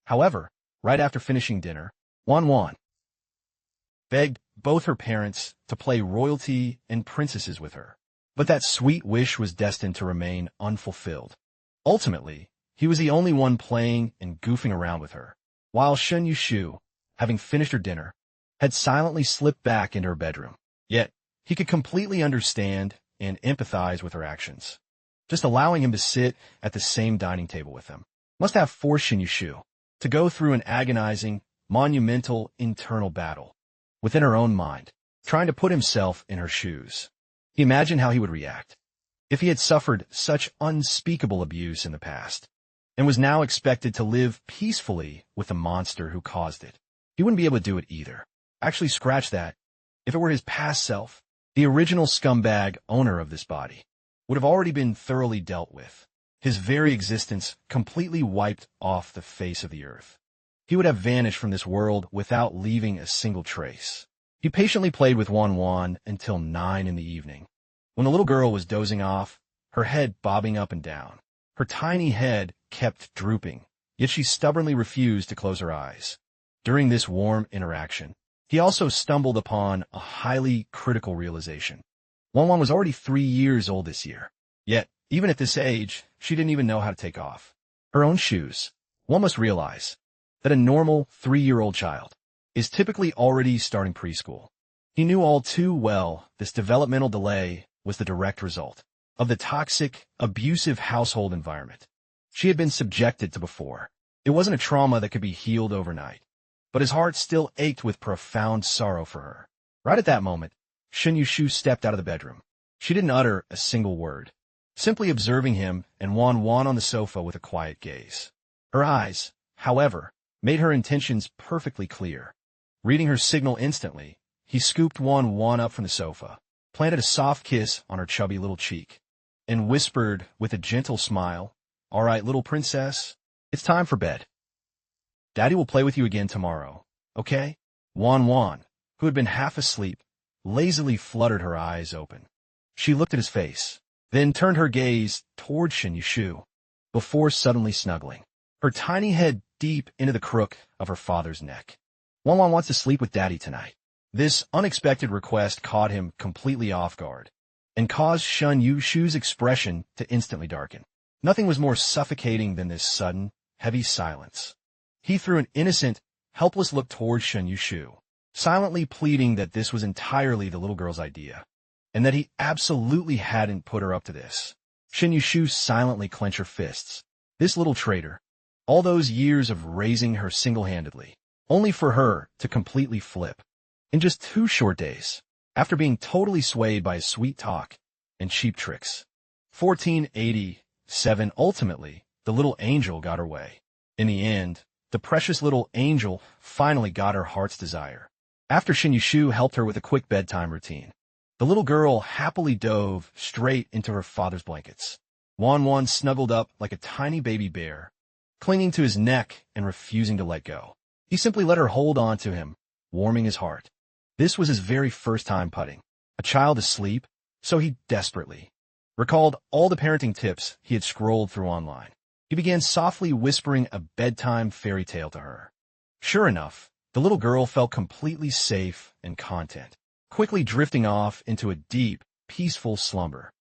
However, right after finishing dinner, Wan Wan begged both her parents to play royalty and princesses with her. But that sweet wish was destined to remain unfulfilled. Ultimately, he was the only one playing and goofing around with her, while Shen Yushu, having finished her dinner, had silently slipped back into her bedroom. Yet, he could completely understand and empathize with her actions. Just allowing him to sit at the same dining table with them must have forced Shen Yushu to go through an agonizing, monumental internal battle within her own mind, trying to put himself in her shoes. He imagined how he would react if he had suffered such unspeakable abuse in the past, and was now expected to live peacefully with the monster who caused it. He wouldn't be able to do it either. Actually, scratch that. If it were his past self, the original scumbag owner of this body, would have already been thoroughly dealt with, his very existence completely wiped off the face of the earth. He would have vanished from this world without leaving a single trace. He patiently played with Wan Wan until 9 in the evening, when the little girl was dozing off, her head bobbing up and down. Her tiny head kept drooping, yet she stubbornly refused to close her eyes. During this warm interaction, he also stumbled upon a highly critical realization. Wan Wan was already 3 years old this year. Yet, even at this age, she didn't even know how to take off her own shoes. One must realize that a normal 3-year-old child is typically already starting preschool. He knew all too well this developmental delay was the direct result of the toxic, abusive household environment she had been subjected to before. It wasn't a trauma that could be healed overnight, but his heart still ached with profound sorrow for her. Right at that moment, Shen Yushu stepped out of the bedroom. She didn't utter a single word, simply observing him and Wan Wan on the sofa with a quiet gaze. Her eyes, however, made her intentions perfectly clear. Reading her signal instantly, he scooped Wan Wan up from the sofa, planted a soft kiss on her chubby little cheek, and whispered with a gentle smile, "All right, little princess, it's time for bed. Daddy will play with you again tomorrow, okay?" Wan Wan, who had been half asleep, lazily fluttered her eyes open. She looked at his face, then turned her gaze toward Shen Yushu, before suddenly snuggling her tiny head deep into the crook of her father's neck. Wan wants to sleep with Daddy tonight. This unexpected request caught him completely off guard and caused Shun Yushu's expression to instantly darken. Nothing was more suffocating than this sudden, heavy silence. He threw an innocent, helpless look towards Shun Yushu, silently pleading that this was entirely the little girl's idea, and that he absolutely hadn't put her up to this. Shun Yushu silently clenched her fists. This little traitor. All those years of raising her single-handedly, only for her to completely flip. In just 2 short days, after being totally swayed by his sweet talk and cheap tricks. 1487 Ultimately, the little angel got her way. In the end, the precious little angel finally got her heart's desire. After Shun Yushu helped her with a quick bedtime routine, the little girl happily dove straight into her father's blankets. Wan snuggled up like a tiny baby bear, clinging to his neck and refusing to let go. He simply let her hold on to him, warming his heart. This was his very first time putting a child asleep, so he desperately recalled all the parenting tips he had scrolled through online. He began softly whispering a bedtime fairy tale to her. Sure enough, the little girl felt completely safe and content, quickly drifting off into a deep, peaceful slumber.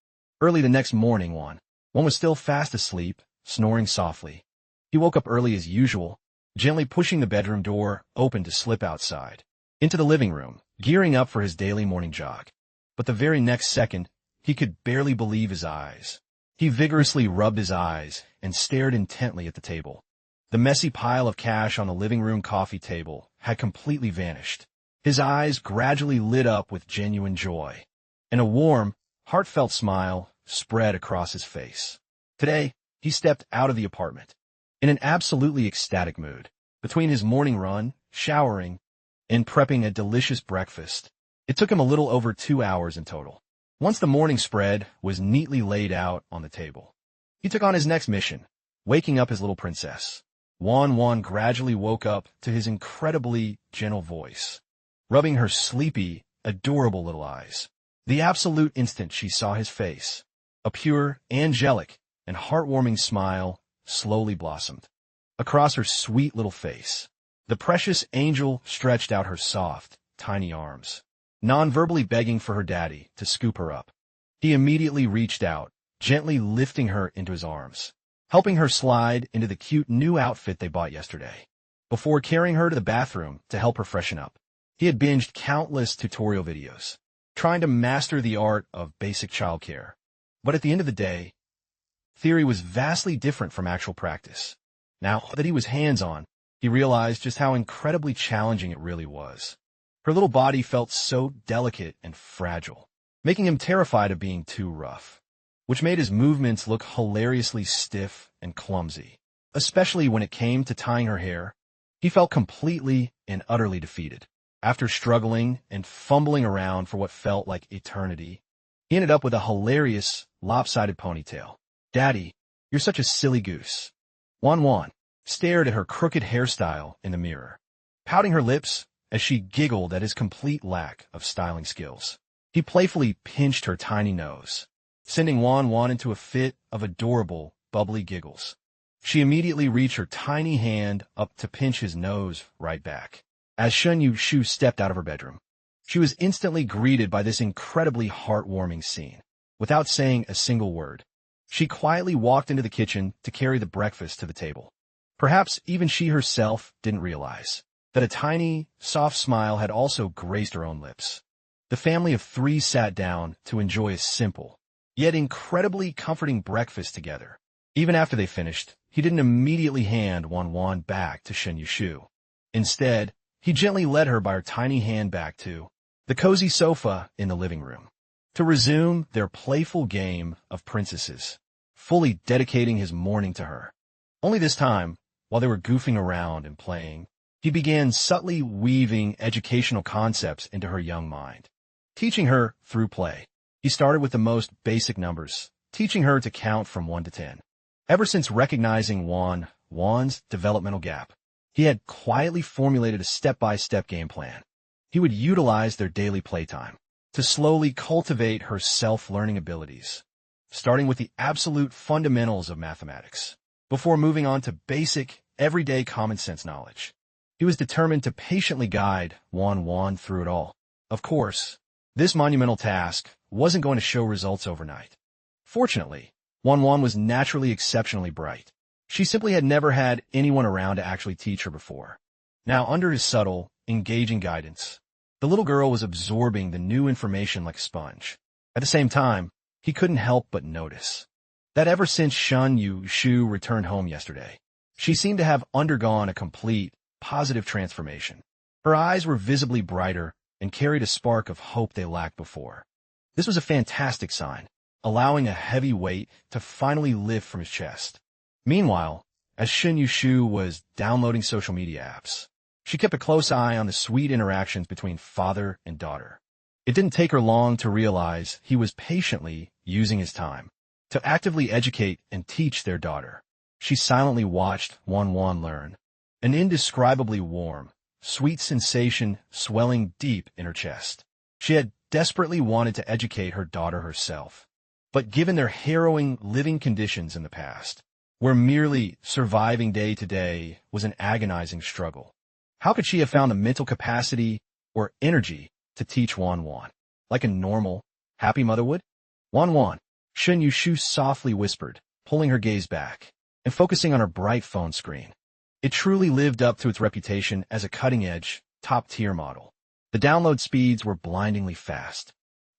Early the next morning, Wan was still fast asleep, snoring softly. He woke up early as usual, gently pushing the bedroom door open to slip outside, into the living room, gearing up for his daily morning jog. But the very next second, he could barely believe his eyes. He vigorously rubbed his eyes and stared intently at the table. The messy pile of cash on the living room coffee table had completely vanished. His eyes gradually lit up with genuine joy, and a warm, heartfelt smile spread across his face. Today, he stepped out of the apartment, in an absolutely ecstatic mood. Between his morning run, showering, and prepping a delicious breakfast, it took him a little over 2 hours in total. Once the morning spread was neatly laid out on the table, he took on his next mission, waking up his little princess. Wan gradually woke up to his incredibly gentle voice, rubbing her sleepy, adorable little eyes. The absolute instant she saw his face, a pure, angelic, and heartwarming smile slowly blossomed across her sweet little face. The precious angel stretched out her soft, tiny arms, non-verbally begging for her daddy to scoop her up. He immediately reached out, gently lifting her into his arms, helping her slide into the cute new outfit they bought yesterday. Before carrying her to the bathroom to help her freshen up, he had binged countless tutorial videos, trying to master the art of basic childcare. But at the end of the day, theory was vastly different from actual practice. Now that he was hands-on, he realized just how incredibly challenging it really was. Her little body felt so delicate and fragile, making him terrified of being too rough, which made his movements look hilariously stiff and clumsy. Especially when it came to tying her hair, he felt completely and utterly defeated. After struggling and fumbling around for what felt like eternity, he ended up with a hilarious, lopsided ponytail. "Daddy, you're such a silly goose." Wan stared at her crooked hairstyle in the mirror, pouting her lips as she giggled at his complete lack of styling skills. He playfully pinched her tiny nose, sending Wan into a fit of adorable, bubbly giggles. She immediately reached her tiny hand up to pinch his nose right back. As Shun Yushu stepped out of her bedroom, she was instantly greeted by this incredibly heartwarming scene. Without saying a single word, she quietly walked into the kitchen to carry the breakfast to the table. Perhaps even she herself didn't realize that a tiny, soft smile had also graced her own lips. The family of 3 sat down to enjoy a simple, yet incredibly comforting breakfast together. Even after they finished, he didn't immediately hand Wan back to Shun Yushu. Instead, he gently led her by her tiny hand back to the cozy sofa in the living room, to resume their playful game of princesses, fully dedicating his morning to her. Only this time, while they were goofing around and playing, he began subtly weaving educational concepts into her young mind, teaching her through play. He started with the most basic numbers, teaching her to count from 1 to 10. Ever since recognizing Wan's developmental gap, he had quietly formulated a step-by-step game plan. He would utilize their daily playtime to slowly cultivate her self-learning abilities, starting with the absolute fundamentals of mathematics, before moving on to basic everyday common sense knowledge. He was determined to patiently guide Wan through it all. Of course, this monumental task wasn't going to show results overnight. Fortunately, Wan was naturally exceptionally bright. She simply had never had anyone around to actually teach her before. Now, under his subtle, engaging guidance, the little girl was absorbing the new information like a sponge. At the same time, he couldn't help but notice that ever since Shun Yu Shu returned home yesterday, she seemed to have undergone a complete, positive transformation. Her eyes were visibly brighter and carried a spark of hope they lacked before. This was a fantastic sign, allowing a heavy weight to finally lift from his chest. Meanwhile, as Shun Yu Shu was downloading social media apps, she kept a close eye on the sweet interactions between father and daughter. It didn't take her long to realize he was patiently using his time to actively educate and teach their daughter. She silently watched Wan learn, an indescribably warm, sweet sensation swelling deep in her chest. She had desperately wanted to educate her daughter herself, but given their harrowing living conditions in the past, where merely surviving day to day was an agonizing struggle, how could she have found the mental capacity or energy to teach Wan like a normal, happy mother would? Wan, Shun Yu Shu softly whispered, pulling her gaze back and focusing on her bright phone screen. It truly lived up to its reputation as a cutting-edge, top-tier model. The download speeds were blindingly fast.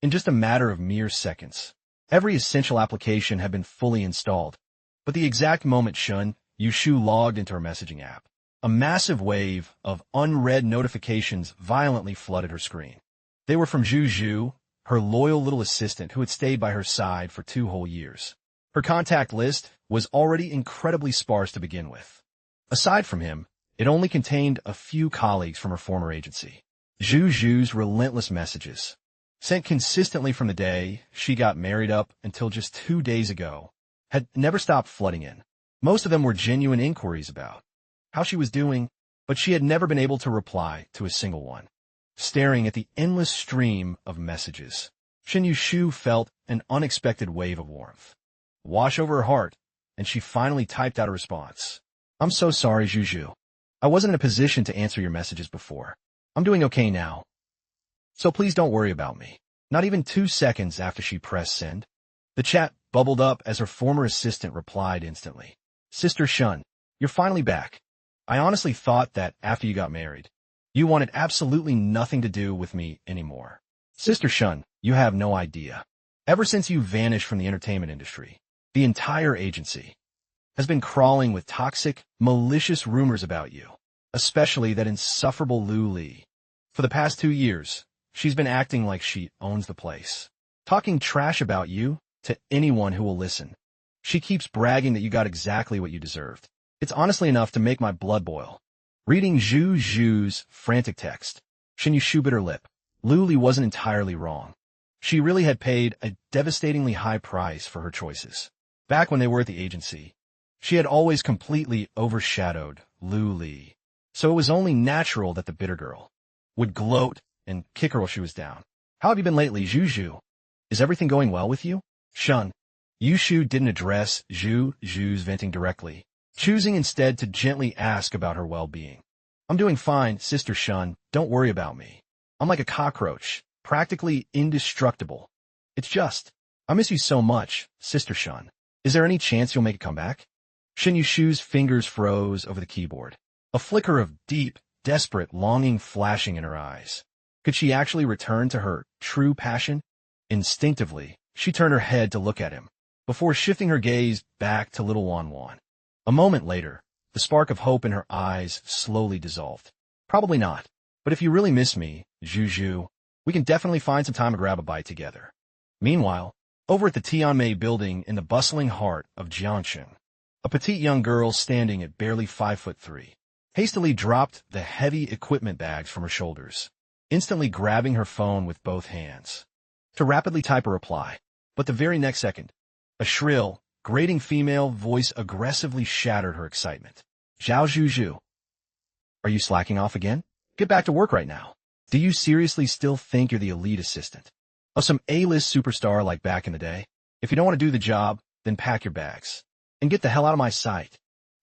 In just a matter of mere seconds, every essential application had been fully installed. But the exact moment Shun Yu Shu logged into her messaging app, a massive wave of unread notifications violently flooded her screen. They were from Zhu, her loyal little assistant who had stayed by her side for 2 whole years. Her contact list was already incredibly sparse to begin with. Aside from him, it only contained a few colleagues from her former agency. Zhu's relentless messages, sent consistently from the day she got married up until just 2 days ago, had never stopped flooding in. Most of them were genuine inquiries about how she was doing, but she had never been able to reply to a single one. Staring at the endless stream of messages, Shun Yu Shu felt an unexpected wave of warmth wash over her heart, and she finally typed out a response. "I'm so sorry, Zhu. I wasn't in a position to answer your messages before. I'm doing okay now, so please don't worry about me." Not even 2 seconds after she pressed send, the chat bubbled up as her former assistant replied instantly. "Sister Shun, you're finally back. I honestly thought that after you got married, you wanted absolutely nothing to do with me anymore. Sister Shun, you have no idea. Ever since you vanished from the entertainment industry, the entire agency has been crawling with toxic, malicious rumors about you, especially that insufferable Lu Li. For the past 2 years, she's been acting like she owns the place, talking trash about you to anyone who will listen. She keeps bragging that you got exactly what you deserved. It's honestly enough to make my blood boil." Reading Zhu's frantic text, Shun Yu Shu bit her lip. Lu Li wasn't entirely wrong. She really had paid a devastatingly high price for her choices. Back when they were at the agency, she had always completely overshadowed Lu Li, so it was only natural that the bitter girl would gloat and kick her while she was down. "How have you been lately, Zhu? Is everything going well with you?" Shun Yu Shu didn't address Zhu's venting directly, choosing instead to gently ask about her well-being. "I'm doing fine, Sister Shun. Don't worry about me. I'm like a cockroach, practically indestructible. It's just, I miss you so much, Sister Shun. Is there any chance you'll make a comeback?" Shun Yu Shu's fingers froze over the keyboard, a flicker of deep, desperate longing flashing in her eyes. Could she actually return to her true passion? Instinctively, she turned her head to look at him, before shifting her gaze back to little Wan. A moment later, the spark of hope in her eyes slowly dissolved. "Probably not, but if you really miss me, Zhu, we can definitely find some time to grab a bite together." Meanwhile, over at the Tianmei building in the bustling heart of Jiangxing, a petite young girl standing at barely 5'3" hastily dropped the heavy equipment bags from her shoulders, instantly grabbing her phone with both hands to rapidly type a reply. But the very next second, a shrill, grating female voice aggressively shattered her excitement. "Zhao Zhu, are you slacking off again? Get back to work right now. Do you seriously still think you're the elite assistant of some A-list superstar like back in the day? If you don't want to do the job, then pack your bags and get the hell out of my sight."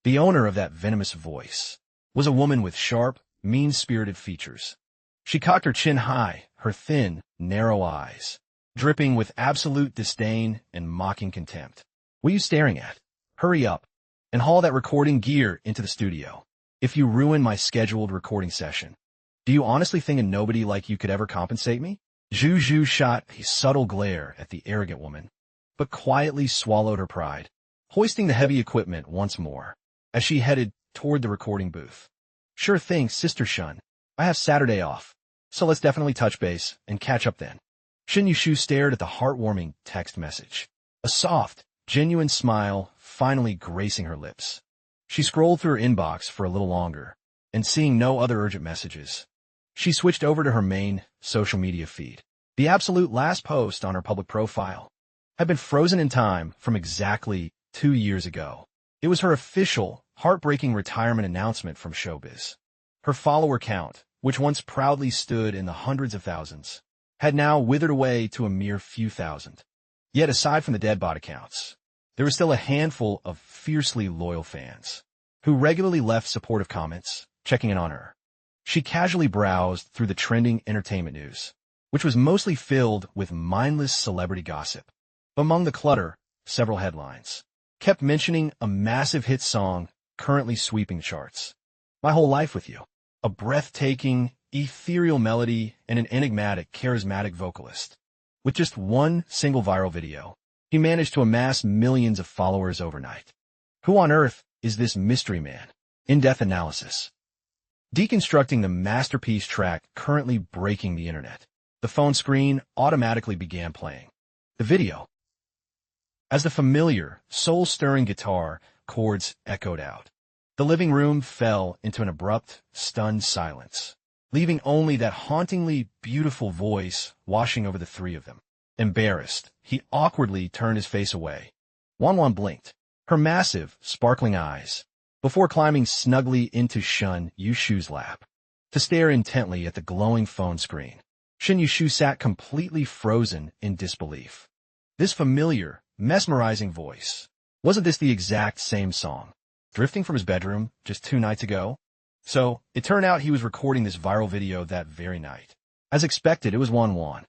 The owner of that venomous voice was a woman with sharp, mean-spirited features. She cocked her chin high, her thin, narrow eyes dripping with absolute disdain and mocking contempt. What are you staring at? Hurry up and haul that recording gear into the studio. If you ruin my scheduled recording session, do you honestly think a nobody like you could ever compensate me? Zhu Zhu shot a subtle glare at the arrogant woman, but quietly swallowed her pride, hoisting the heavy equipment once more as she headed toward the recording booth. Sure thing, Sister Shun. I have Saturday off, so let's definitely touch base and catch up then. Shin Yushu stared at the heartwarming text message, a soft, genuine smile finally gracing her lips. She scrolled through her inbox for a little longer, and seeing no other urgent messages, she switched over to her main social media feed. The absolute last post on her public profile had been frozen in time from exactly 2 years ago. It was her official, heartbreaking retirement announcement from showbiz. Her follower count, which once proudly stood in the hundreds of thousands, had now withered away to a mere few thousand. Yet aside from the Deadbeat accounts, there was still a handful of fiercely loyal fans who regularly left supportive comments, checking in on her. She casually browsed through the trending entertainment news, which was mostly filled with mindless celebrity gossip. Among the clutter, several headlines kept mentioning a massive hit song currently sweeping the charts. My Whole Life with You, a breathtaking, ethereal melody and an enigmatic, charismatic vocalist. With just one single viral video, he managed to amass millions of followers overnight. Who on earth is this mystery man? In-depth analysis. Deconstructing the masterpiece track currently breaking the internet. The phone screen automatically began playing the video as the familiar, soul-stirring guitar chords echoed out. The living room fell into an abrupt, stunned silence, leaving only that hauntingly beautiful voice washing over the three of them. Embarrassed, he awkwardly turned his face away. Wanwan blinked, her massive, sparkling eyes, before climbing snugly into Shun Yushu's lap, to stare intently at the glowing phone screen. Shin Yushu sat completely frozen in disbelief. This familiar, mesmerizing voice. Wasn't this the exact same song, drifting from his bedroom just 2 nights ago? So, it turned out he was recording this viral video that very night. As expected, it was Wanwan,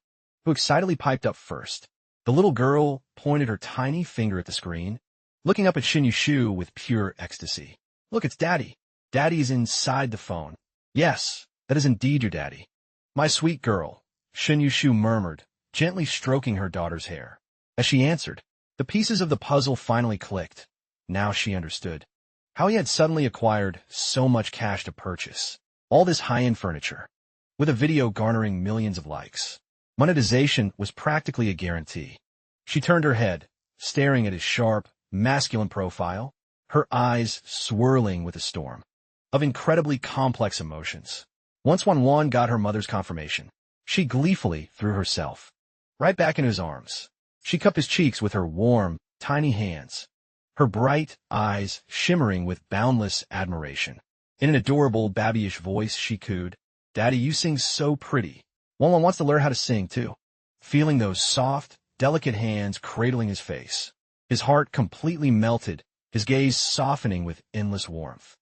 who excitedly piped up first. The little girl pointed her tiny finger at the screen, looking up at Shin Yushu with pure ecstasy. Look, it's Daddy. Daddy is inside the phone. Yes, that is indeed your daddy. My sweet girl, Shin Yushu murmured, gently stroking her daughter's hair. As she answered, the pieces of the puzzle finally clicked. Now she understood how he had suddenly acquired so much cash to purchase all this high-end furniture, with a video garnering millions of likes. Monetization was practically a guarantee. She turned her head, staring at his sharp, masculine profile, her eyes swirling with a storm of incredibly complex emotions. Once Wanwan got her mother's confirmation, she gleefully threw herself right back into his arms. She cupped his cheeks with her warm, tiny hands, her bright eyes shimmering with boundless admiration. In an adorable, babyish voice, she cooed, "Daddy, you sing so pretty." Wanwan wants to learn how to sing, too. Feeling those soft, delicate hands cradling his face, his heart completely melted, his gaze softening with endless warmth.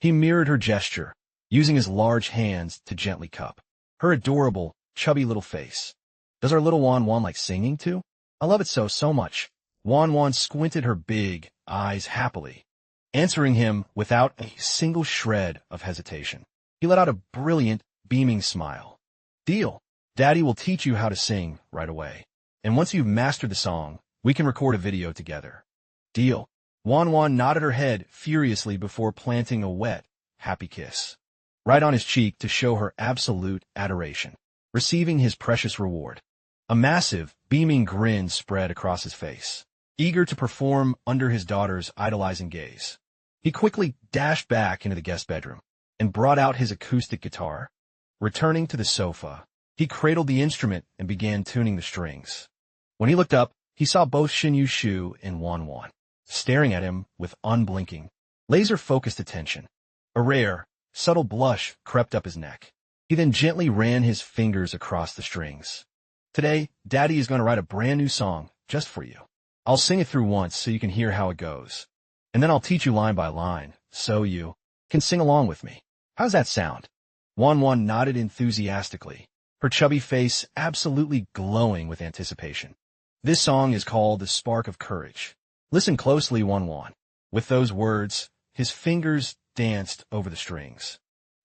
He mirrored her gesture, using his large hands to gently cup her adorable, chubby little face. Does our little Wanwan like singing, too? I love it so much. Wanwan squinted her big eyes happily, answering him without a single shred of hesitation. He let out a brilliant, beaming smile. Deal. Daddy will teach you how to sing right away. And once you've mastered the song, we can record a video together. Deal. Wanwan nodded her head furiously before planting a wet, happy kiss right on his cheek to show her absolute adoration, receiving his precious reward. A massive, beaming grin spread across his face, eager to perform under his daughter's idolizing gaze. He quickly dashed back into the guest bedroom and brought out his acoustic guitar. Returning to the sofa, he cradled the instrument and began tuning the strings. When he looked up, he saw both Shin Yushu and Wanwan staring at him with unblinking, laser-focused attention. A rare, subtle blush crept up his neck. He then gently ran his fingers across the strings. Today, Daddy is going to write a brand new song just for you. I'll sing it through once so you can hear how it goes. And then I'll teach you line by line so you can sing along with me. How's that sound? Wan nodded enthusiastically, her chubby face absolutely glowing with anticipation. This song is called The Spark of Courage. Listen closely, Wan. With those words, his fingers danced over the strings,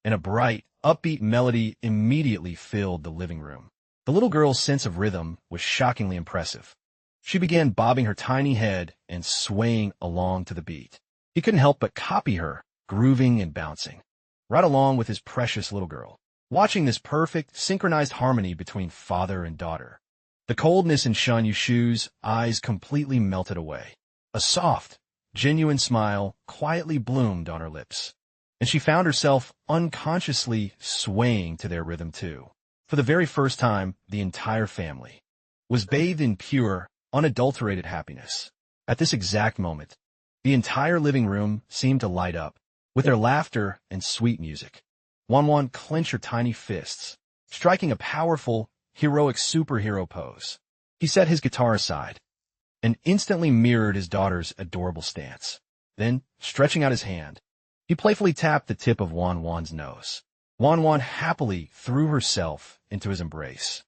and a bright, upbeat melody immediately filled the living room. The little girl's sense of rhythm was shockingly impressive. She began bobbing her tiny head and swaying along to the beat. He couldn't help but copy her, grooving and bouncing, right along with his precious little girl. Watching this perfect, synchronized harmony between father and daughter, the coldness in Shen Yushu's eyes completely melted away. A soft, genuine smile quietly bloomed on her lips, and she found herself unconsciously swaying to their rhythm too. For the very first time, the entire family was bathed in pure, unadulterated happiness. At this exact moment, the entire living room seemed to light up with their laughter and sweet music. Wan clenched her tiny fists, striking a powerful, heroic superhero pose. He set his guitar aside and instantly mirrored his daughter's adorable stance. Then, stretching out his hand, he playfully tapped the tip of Wan's nose. Wan happily threw herself into his embrace,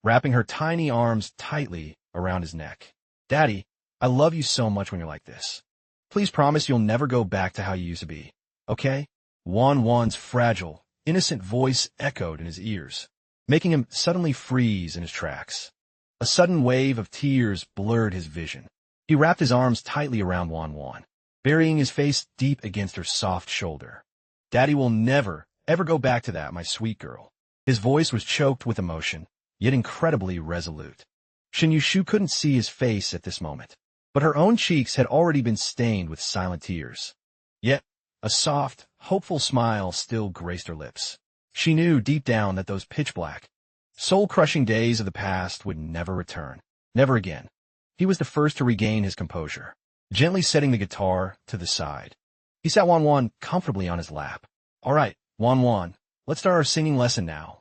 wrapping her tiny arms tightly around his neck. Daddy, I love you so much when you're like this. Please promise you'll never go back to how you used to be, okay? Wan's fragile, innocent voice echoed in his ears, making him suddenly freeze in his tracks. A sudden wave of tears blurred his vision. He wrapped his arms tightly around Wan, burying his face deep against her soft shoulder. Daddy will never, ever go back to that, my sweet girl. His voice was choked with emotion, yet incredibly resolute. Shen Yushu couldn't see his face at this moment, but her own cheeks had already been stained with silent tears. Yet, a soft, hopeful smile still graced her lips. She knew deep down that those pitch-black, soul-crushing days of the past would never return. Never again. He was the first to regain his composure, gently setting the guitar to the side. He sat Wan comfortably on his lap. All right, Wan, let's start our singing lesson now.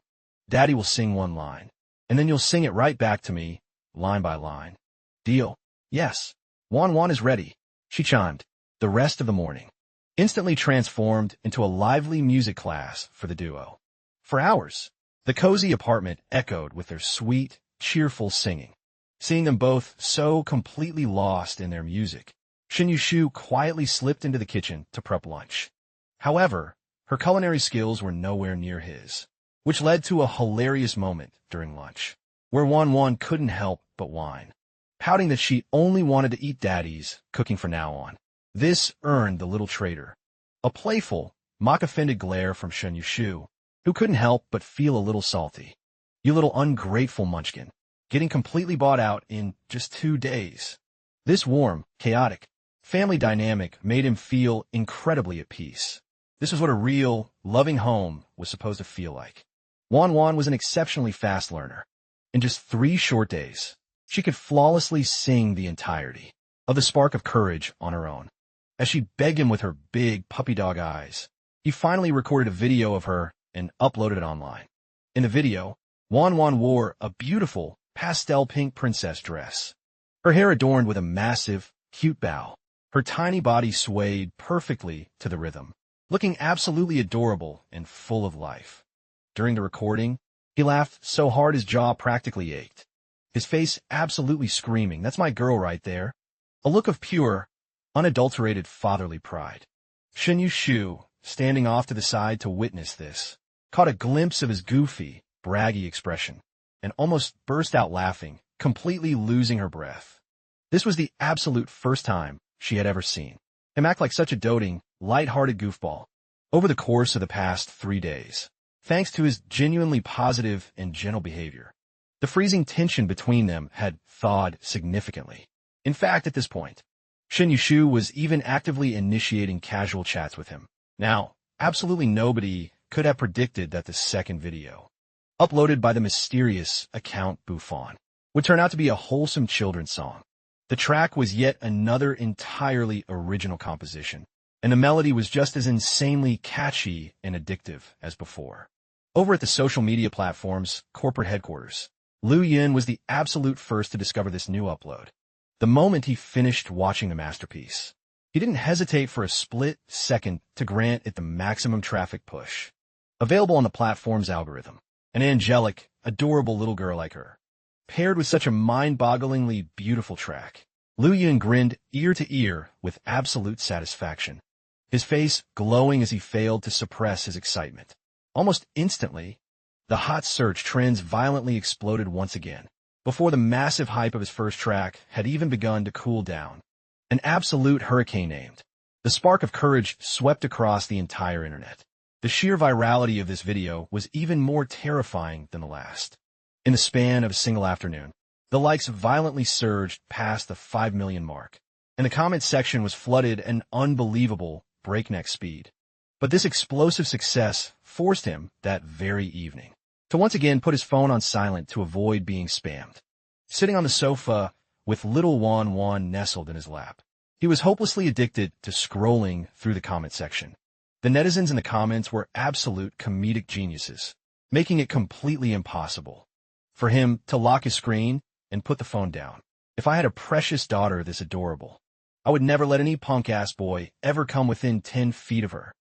Daddy will sing one line, and then you'll sing it right back to me, line by line. Deal? Yes. Wan is ready, she chimed. The rest of the morning instantly transformed into a lively music class for the duo. For hours, the cozy apartment echoed with their sweet, cheerful singing. Seeing them both so completely lost in their music, Shen Yushu quietly slipped into the kitchen to prep lunch. However, her culinary skills were nowhere near his, which led to a hilarious moment during lunch, where Wan couldn't help but whine, pouting that she only wanted to eat Daddy's cooking from now on. This earned the little traitor a playful, mock-offended glare from Shen Yushu, who couldn't help but feel a little salty. You little ungrateful munchkin, getting completely bought out in just 2 days. This warm, chaotic, family dynamic made him feel incredibly at peace. This was what a real, loving home was supposed to feel like. Wan was an exceptionally fast learner. In just 3 short days, she could flawlessly sing the entirety of The Spark of Courage on her own. As she begged him with her big puppy dog eyes, he finally recorded a video of her and uploaded it online. In the video, Wan wore a beautiful, pastel pink princess dress, her hair adorned with a massive, cute bow. Her tiny body swayed perfectly to the rhythm, looking absolutely adorable and full of life. During the recording, he laughed so hard his jaw practically ached, his face absolutely screaming, "That's my girl right there." A look of pure, unadulterated fatherly pride. Shen Yushu, standing off to the side to witness this, caught a glimpse of his goofy, braggy expression, and almost burst out laughing, completely losing her breath. This was the absolute first time she had ever seen him act like such a doting, light-hearted goofball. Over the course of the past 3 days, thanks to his genuinely positive and gentle behavior, the freezing tension between them had thawed significantly. In fact, at this point, Shen Yushu was even actively initiating casual chats with him. Now, absolutely nobody could have predicted that the second video, uploaded by the mysterious account Buffon, would turn out to be a wholesome children's song. The track was yet another entirely original composition, and the melody was just as insanely catchy and addictive as before. Over at the social media platform's corporate headquarters, Liu Yin was the absolute first to discover this new upload. The moment he finished watching the masterpiece, He didn't hesitate for a split second to grant it the maximum traffic push. Available on the platform's algorithm. An angelic, adorable little girl like her. Paired with such a mind-bogglingly beautiful track. Lu Yun grinned ear to ear with absolute satisfaction, his face glowing as he failed to suppress his excitement. Almost instantly, the hot search trends violently exploded once again, before the massive hype of his first track had even begun to cool down. An absolute hurricane aimed. The spark of courage swept across the entire internet. The sheer virality of this video was even more terrifying than the last. In the span of a single afternoon, the likes violently surged past the 5 million mark, and the comment section was flooded at an unbelievable breakneck speed. But this explosive success forced him, that very evening, to once again put his phone on silent to avoid being spammed. Sitting on the sofa with little Wan Wan nestled in his lap, he was hopelessly addicted to scrolling through the comment section. The netizens in the comments were absolute comedic geniuses, making it completely impossible for him to lock his screen and put the phone down. If I had a precious daughter this adorable, I would never let any punk-ass boy ever come within 10 feet of her.